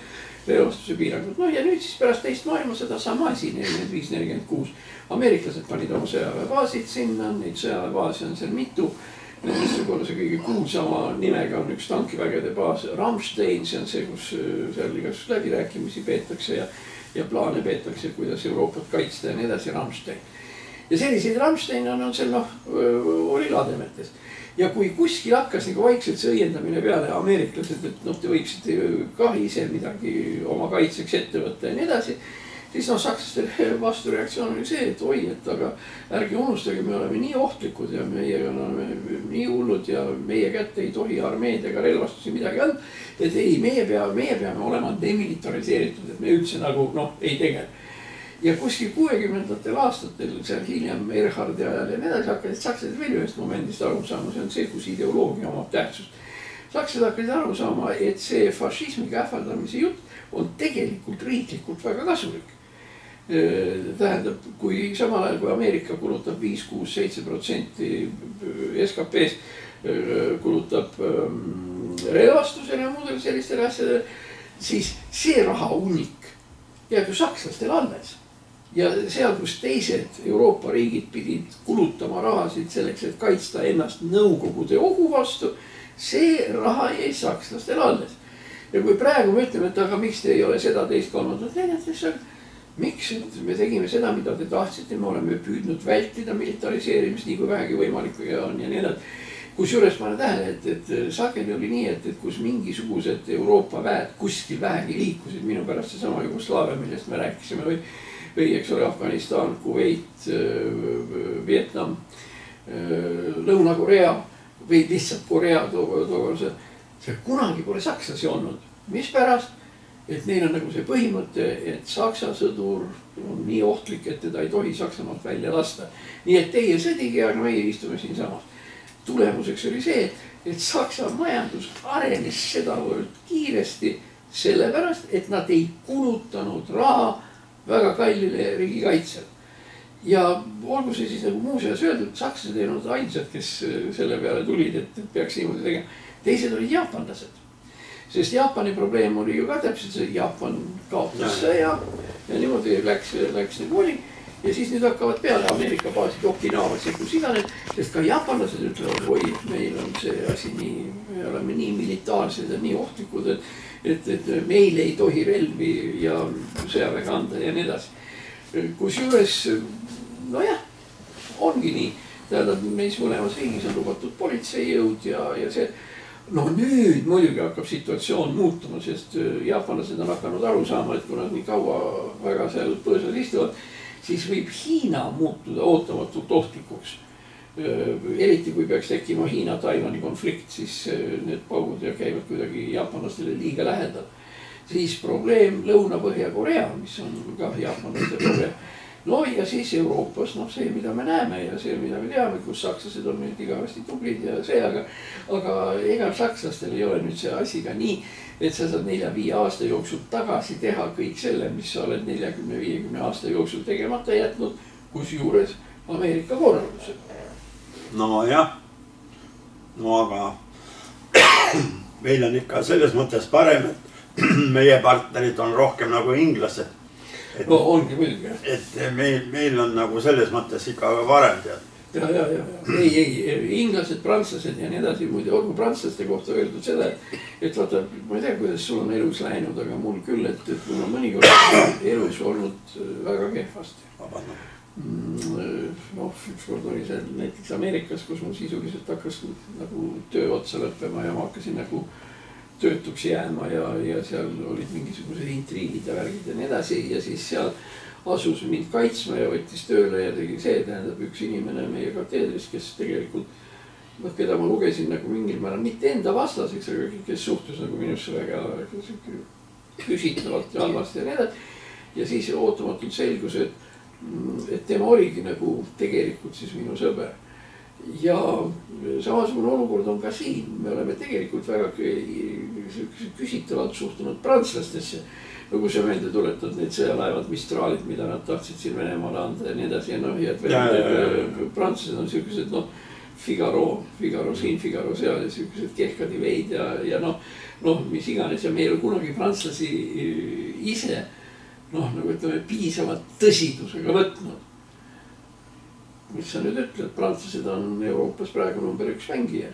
relvastuse piirangud. Noh, ja nüüd siis pärast teist maailmasõda sama asi, 45-46. Ameeriklased panid oma sõjaväebaasid sinna, neid sõjaväebaasi on seal mitu. Nendest võib-olla see kõige kuulsama nimega on üks tankivägede baas Ramstein, see on see, kus seal igasugust läbirääkimisi peetakse ja plaane peetakse, kuidas Euroopat kaitsta ja nii edasi Ramstein. Ja selliseid Ramstein on seal oli lademetes. Ja kui kuskil hakkas nagu vaikselt see õiendamine peale ameeriklased, et te võiksite ka ise midagi oma kaitseks ette võtta ja nii edasi, siis sakslastel vastureaktsioon oli see, et oi, et aga ärge unustage, me oleme nii ohtlikud ja meiega oleme nii hullud ja meie kätte ei tohi armeed ega relvastusi midagi anda. Et ei, meie peame olema demilitariseeritud, et me üldse nagu ei tegele. Ja kuskil 60ndatel aastatel, seal hiljem Erhardi ajal ja nii edasi hakkasid sakslased veel ühest momendist aru saama, see on see, kus ideoloogia omab tähtsust. Sakslased hakkasid aru saama, et see fašismiga ähvardamise jutt on tegelikult riiklikult väga kasulik. Tähendab, kui samal ajal, kui Ameerika kulutab 5, 6, 7% SKP-st kulutab relvastusele ja muudele sellistele asjadele, siis see raha hunnik jääb ju sakslastel alles. Ja seal, kus teised Euroopa riigid pidid kulutama rahasid selleks, et kaitsta ennast Nõukogude ohu vastu, see raha jäi sakslastel alles. Ja kui praegu me ütleme, et aga miks te ei ole seda teist kolmandat näidates, miks me tegime seda, mida te tahtsite, me oleme püüdnud vältida militariseerimist nii kui vähegi võimalik on ja nii edasi. Kusjuures ma olen tähele, et sageli oli nii, et kus mingisugused Euroopa väed kuskil vähegi liikusid, minu pärast seesama Jugoslaavia, millest me rääkisime või eks ole Afganistan, Kuveit, Vietnam, Lõuna-Korea või lihtsalt Korea tookord, see kunagi pole sakslasi olnud. Mispärast? Et neil on nagu see põhimõte, et Saksa sõdur on nii ohtlik, et teda ei tohi Saksamaalt välja lasta. Nii et teie sõdige, aga meie istume siin samas. Tulemuseks oli see, et Saksa majandus arenes sedavõrd kiiresti sellepärast, et nad ei kulutanud raha väga kallile riigikaitsel. Ja olgu see siis nagu muuseas öeldud, sakslased ei olnud ainsad, kes selle peale tulid, et peaks niimoodi tegema. Teised olid jaapanlased. Sest Jaapani probleem oli ju ka täpselt see, Jaapan kaotas sõja ja niimoodi läks nagu oli. Ja siis nüüd hakkavad peale Ameerika baasid Okinavas ja kus iganes, sest ka jaapanlased ütlevad, oi, meil on see asi nii, me oleme nii militaarsed ja nii ohtlikud, et meil ei tohi relvi ja sõjaväega anda ja nii edasi. Kusjuures, nojah, ongi nii. Tähendab, meis mõlemas riigis on lubatud politseijõud ja see. No nüüd muidugi hakkab situatsioon muutuma, sest jaapanlased on hakanud aru saama, et kui nad nii kaua väga seal põõsas istuvad, siis võib Hiina muutuda ootamatult ohtlikuks. Eriti kui peaks tekkima Hiina-Taiwani konflikt, siis need paugud käivad kuidagi jaapanlastele liiga lähedal. Siis probleem Lõuna-Põhja-Korea, mis on ka jaapanlaste probleem. No ja siis Euroopas, see, mida me näeme ja see, mida me teame, kus sakslased on nüüd igavesti tublid ja see, aga ega sakslastel ei ole nüüd see asi ka nii, et sa saad 4-5 aasta jooksul tagasi teha kõik selle, mis sa oled 40-50 aasta jooksul tegemata jätnud, kus juures Ameerika korraldusega. No jah, no aga meil on ikka selles mõttes parem, et meie partnerid on rohkem nagu inglased. No ongi muidugi. Et meil on nagu selles mõttes ikka varem tead. Ja. Ei, inglased, prantslased ja nii edasi. Muide, olgu prantslaste kohta öeldud seda, et vaata, ma ei tea, kuidas sul on elus läinud, aga mul küll, et mul on mõnikord elus olnud väga kehvasti. Ükskord oli see näiteks Ameerikas, kus mul sisuliselt hakkas nagu töö otsa lõppema ja ma hakkasin nagu töötuks jääma ja seal olid mingisugused intriigid ja värgid ja nii edasi ja siis seal asus mind kaitsma ja võttis tööle ja tegi see, tähendab üks inimene meie kateedris, kes tegelikult, keda ma lugesin nagu mingil määral mitte enda vastaseks, aga kes suhtus nagu minusse väga küsitavalt ja halvasti ja nii edasi. Ja siis ootamatult selgus, et tema oligi nagu tegelikult siis minu sõber. Ja samasugune olukord on ka siin, me oleme tegelikult väga küsitavalt suhtunud prantslastesse, nagu sa meelde tuletad need sõjalaevad Mistraalid, mida nad tahtsid siin Venemaale anda ja nii edasi ja prantslased on sellised Figaro siin, Figaro seal ja sellised kehkad veid ja mis iganes ja me ei ole kunagi prantslasi ise nagu ütleme piisavalt tõsidusega võtnud. Mis sa nüüd ütled, prantslased on Euroopas praegu number 1 mängija.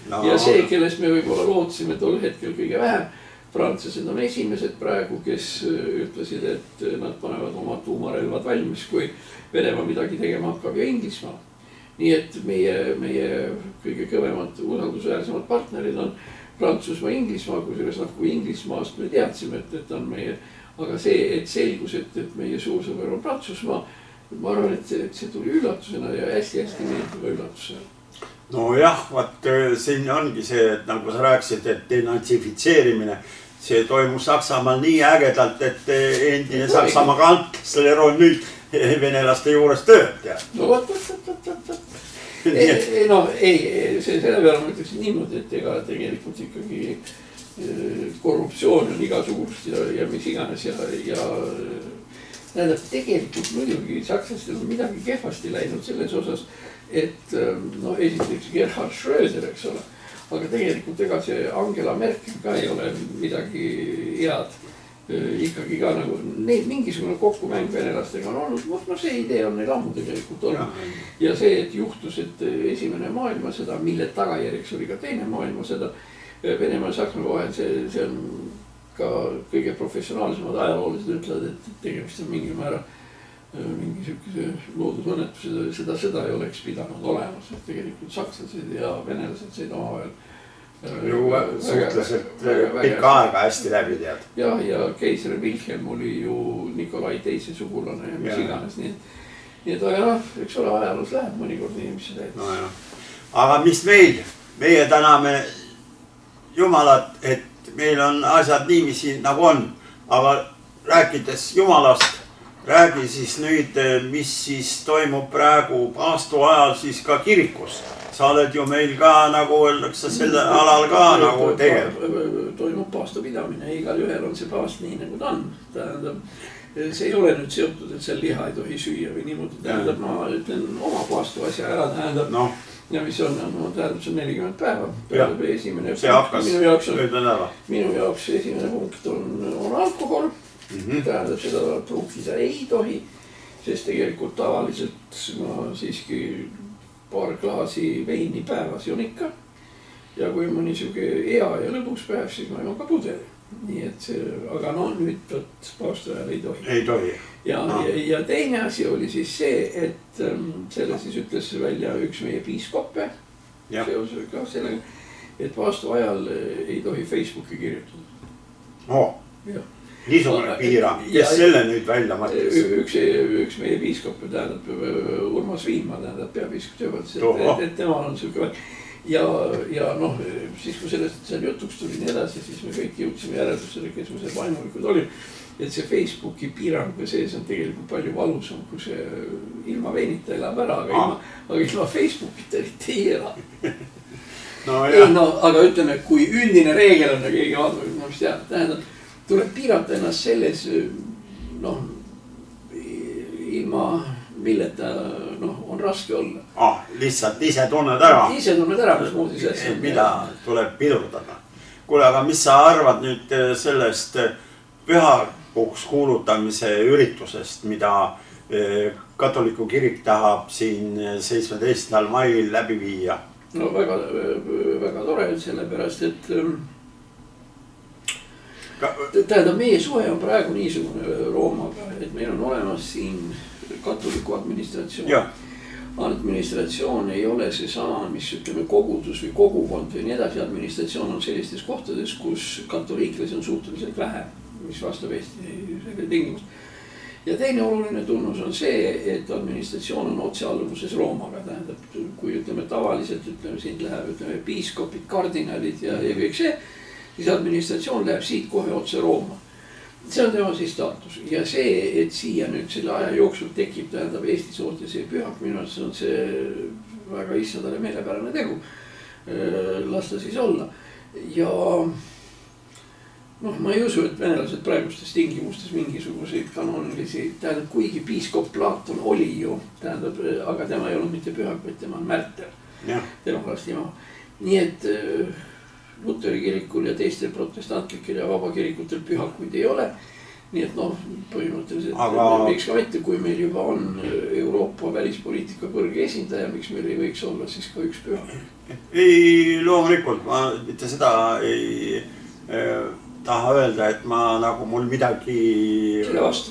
Ja see, kellest me võib-olla lootsime tol hetkel kõige vähem, prantslased on esimesed praegu, kes ütlesid, et nad panevad oma tuumarelvad valmis, kui Venemaa midagi tegema hakkab ja Inglismaa. Nii et meie kõige kõvemad usaldusväärsemad partnerid on Prantsusmaa, Inglismaa, kui Inglismaast me teadsime, et on meie aga see, et selgus, et meie suursõber on Prantsusmaa, ma arvan, et see tuli üllatusena ja hästi-hästi meeldiva üllatusena. Nojah, vaat siin ongi see, et nagu sa rääkisid, et denatsifitseerimine, see toimus Saksamaal nii ägedalt, et endine Saksamaa kantsler on nüüd venelaste juures tööd. No vot. Selle peale ma ütleksin niimoodi, et ega tegelikult ikkagi korruptsioon on igasugust ja mis iganes ja tähendab, tegelikult muidugi sakslastel on midagi kehvasti läinud selles osas, et esiteks Gerhard Schröder, eks ole, aga tegelikult ega see Angela Merkel ka ei ole midagi head. Ikkagi ka nagu mingisugune kokkumäng venelastega on olnud, see idee on neil ammu tegelikult olnud. Ja see, et juhtus, et esimene maailmasõda, mille tagajärjeks oli ka teine maailmasõda Venemaa ja Saksamaa vahel, see on ka kõige professionaalsemad ajaloolised ütlevad, et tegemist on mingil määra mingi sükese loodusõnnetused, seda ei oleks pidanud olemas, et tegelikult sakslased ja venelased said omavahel suhteliselt pikka aega hästi läbi tead. Ja keiser Wilhelm oli ju Nikolai teise sugulane ja mis iganes, nii et aga üks ole ajaloos läheb mõnikord inimesi täitis. Aga mis meie täname Jumalat, et meil on asjad niiviisi nagu on, aga rääkides Jumalast, räägi siis nüüd, mis siis toimub praegu paastu ajal siis ka kirikus. Sa oled ju meil ka, nagu öeldakse, selle alal ka nagu tegelikult. Toimub paastupidamine, igal ühel on see paast nii nagu ta on. Tähendab, see ei ole nüüd seotud, et seal liha ei tohi süüa või niimoodi. Tähendab, ma ütlen oma paastu asja ära, tähendab. Ja mis on, tähendab, see on 40 päeva. See hakkas, ütlen ära. Minu jaoks esimene punkt on alkohol. Tähendab, seda pruukida ei tohi, sest tegelikult tavaliselt ma siiski paar klaasi veini päevas joon ikka. Ja kui on niisuge hea ja lõbus päev, siis ma joon ka pudeli. Nii et see, aga nüüd paastu ajal ei tohi. Ei tohi. Ja teine asi oli siis see, et selle siis ütles välja üks meie piiskoppe seosega sellega, et paastu ajal ei tohi Facebooki kirjutada. Niisugune piirang, kes selle nüüd välja mõtles? Üks meie piiskoppe, tähendab Urmas Viinma, tähendab peapiiskop, et temal on selline. Ja siis kui sellest seal jutuks tuli nii edasi, siis me kõik jõudsime järeldusele, kes me seal vaimulikud oli. Et see Facebooki piirang või sees on tegelikult palju valusam, kui see ilma veinita elab ära, aga ilma Facebookita ei ela. Aga ütleme, kui üldine reegel on ja keegi vaadab, mis teab, tähendab, tuleb piirata ennast selles, ilma milleta on raske olla. Lihtsalt ise tunned ära. Ise tunned ära, mis moodi see. Mida tuleb pidurdada. Kuule, aga mis sa arvad nüüd sellest pühakuks kuulutamise üritusest, mida katoliku kirik tahab siin 17. mail läbi viia? No väga tore, sellepärast, et tähendab, meie suhe on praegu niisugune Roomaga, et meil on olemas siin katoliku administratsioon. Administratsioon ei ole see sama, mis ütleme kogudus või kogukond või nii edasi. Administratsioon on sellistes kohtades, kus katoliiklasi on suhteliselt vähe, mis vastab Eesti selle tingimust. Ja teine oluline tunnus on see, et administratsioon on otsealluvuses Roomaga. Tähendab, kui ütleme tavaliselt, siin läheb piiskopid, kardinalid ja kõik see, siis administratsioon läheb siit kohe otse Rooma. See on tema siis staatus. Ja see, et siia nüüd selle aja jooksul tekib, tähendab Eestis oote see pühak, minu arvates on see väga issandale meelepärane tegu. Lasta siis olla. Ja ma ei usu, et venelased praegustes tingimustes mingisuguseid kanonilisi, tähendab, kuigi piiskop Platon oli ju, tähendab, aga tema ei olnud mitte pühak, vaid tema on märter. Tema lasti ema. Nii et Luteri kirikul ja teistel protestantlikel ja vabakirikutel pühakuid ei ole. Nii et põhimõtteliselt miks ka mitte, kui meil juba on Euroopa välispoliitika kõrge esindaja, miks meil ei võiks olla siis ka üks pühak? Ei, loomulikult, ma mitte seda ei taha öelda, et ma nagu mul midagi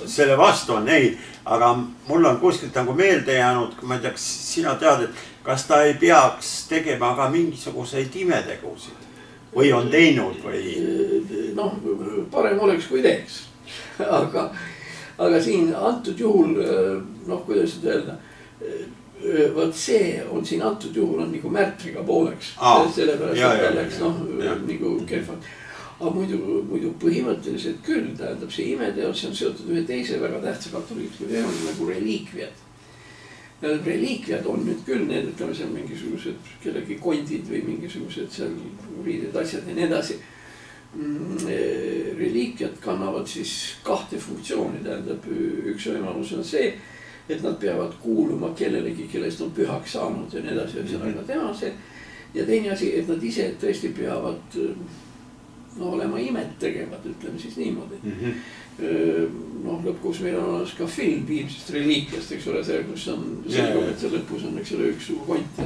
selle vastu on, ei, aga mul on kuskilt nagu meelde jäänud, kui ma ei teaks, sina tead, et kas ta ei peaks tegema ka mingisuguseid imetegusid või on teinud või? Parem oleks, kui teeks. aga siin antud juhul, noh, kuidas seda öelda, vot see on siin antud juhul on nagu märtriga pooleks, sellepärast, et ta läks nagu kehvalt. Aga muidu põhimõtteliselt küll, tähendab see imeteos, see on seotud ühe teise väga tähtsa katoliikliku teemaga nagu reliikviad. Reliikviad on nüüd küll need, ütleme seal mingisugused kellegi kondid või mingisugused seal riided asjad ja nii edasi. Reliikviad kannavad siis kahte funktsiooni, tähendab üks võimalus on see, et nad peavad kuuluma kellelegi, kellest on pühaks saanud ja nii edasi, ühesõnaga tema see. Ja teine asi, et nad ise tõesti peavad olema imet tegevad, ütleme siis niimoodi. Noh, lõpuks meil on olemas ka film viimsest reliikviast, eks ole, see, kus on selgub, et see lõpus on, eks ole, üks suu kont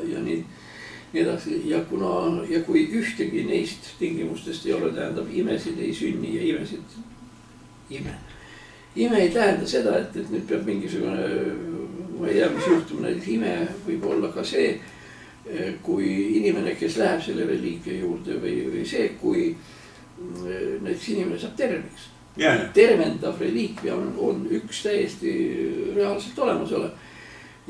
ja nii edasi. Ja kui ühtegi neist tingimustest ei ole, tähendab, imesid ei sünni ja ime ei tähenda seda, et nüüd peab mingisugune, ma ei tea, mis juhtum, näiteks ime võib olla ka see, kui inimene, kes läheb selle reliikvia juurde või see, kui näiteks inimene saab terveks. Tervendav reliikvia on üks täiesti reaalselt olemas ole.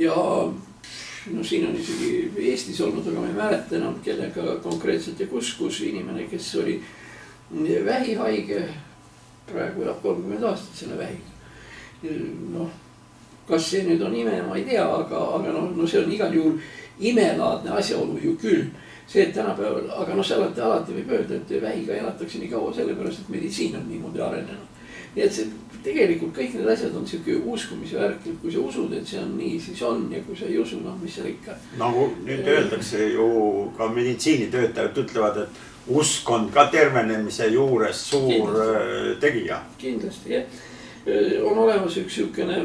Ja no siin on isegi Eestis olnud, aga ma ei mäleta enam kellega konkreetselt ja kus inimene, kes oli vähihaige, praegu elab 30 aastat selle vähiga. Noh, kas see nüüd on ime, ma ei tea, aga no see on igal juhul imelaadne asjaolu ju küll. See, et tänapäeval, aga no see alati võib öelda, et vähiga elatakse nii kaua sellepärast, et meditsiin on niimoodi arenenud. Nii et see tegelikult kõik need asjad on selline uskumise värk, et kui sa usud, et see on nii, siis on ja kui sa ei usu, noh, mis seal ikka. Nagu nüüd öeldakse ju ka meditsiinitöötajad ütlevad, et usk on ka tervenemise juures suur tegija. Kindlasti, jah. On olemas üks sihukene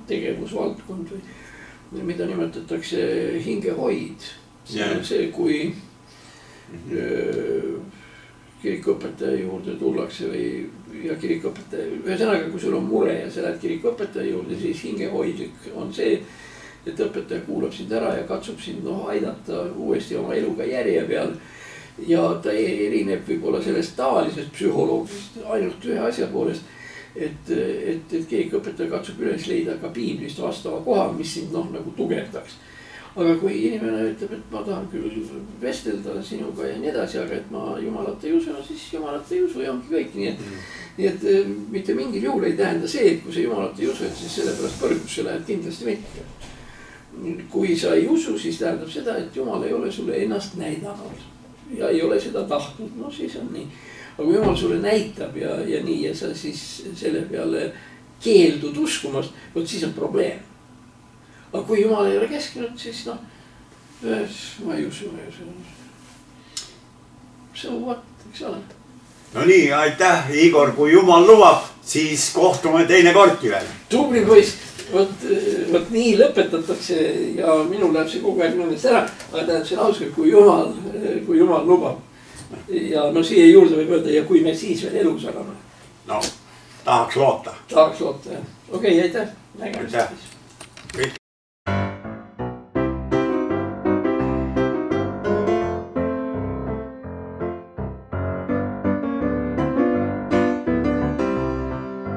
tegevusvaldkond või mida nimetatakse hingehoid. See on see, kui kirikuõpetaja juurde tullakse ja kirikuõpetaja, ühesõnaga, kui sul on mure ja sa lähed kirikuõpetaja juurde, siis hingehoidlik on see, et õpetaja kuulab sind ära ja katsub sind aidata uuesti oma eluga järje peal. Ja ta erineb võib-olla sellest tavalisest psühholoogist ainult ühe asja poolest, et keegi õpetaja katsub üles leida ka piiblist vastava koha, mis sind nagu tugevdaks. Aga kui inimene ütleb, et ma tahan küll vestelda sinuga ja nii edasi, aga et ma jumalat ei usu, siis jumalat ei usu ja ongi kõik. Nii et mitte mingil juhul ei tähenda see, et kui sa jumalat ei usu, et siis sellepärast kõrgusse lähed kindlasti mitte. Kui sa ei usu, siis tähendab seda, et jumal ei ole sulle ennast näidanud ja ei ole seda tahtnud, no siis on nii. Aga kui jumal sulle näitab ja nii ja sa siis selle peale keeldud uskumast, võt siis on probleem. Aga kui jumal ei ole keskinud, siis ma ei usu. So what, eks ole. No nii, aitäh, Igor, kui jumal lubab, siis kohtume teine kordki veel. Tubli poiss, võt nii lõpetatakse ja minul läheb see kogu aeg mõnest ära, aga tähendab see lauske, kui jumal lubab. Ja no siia juurde võib öelda ja kui me siis veel elus oleme. No, tahaks loota. Tahaks loota, jah. Okei, aitäh. Aitäh.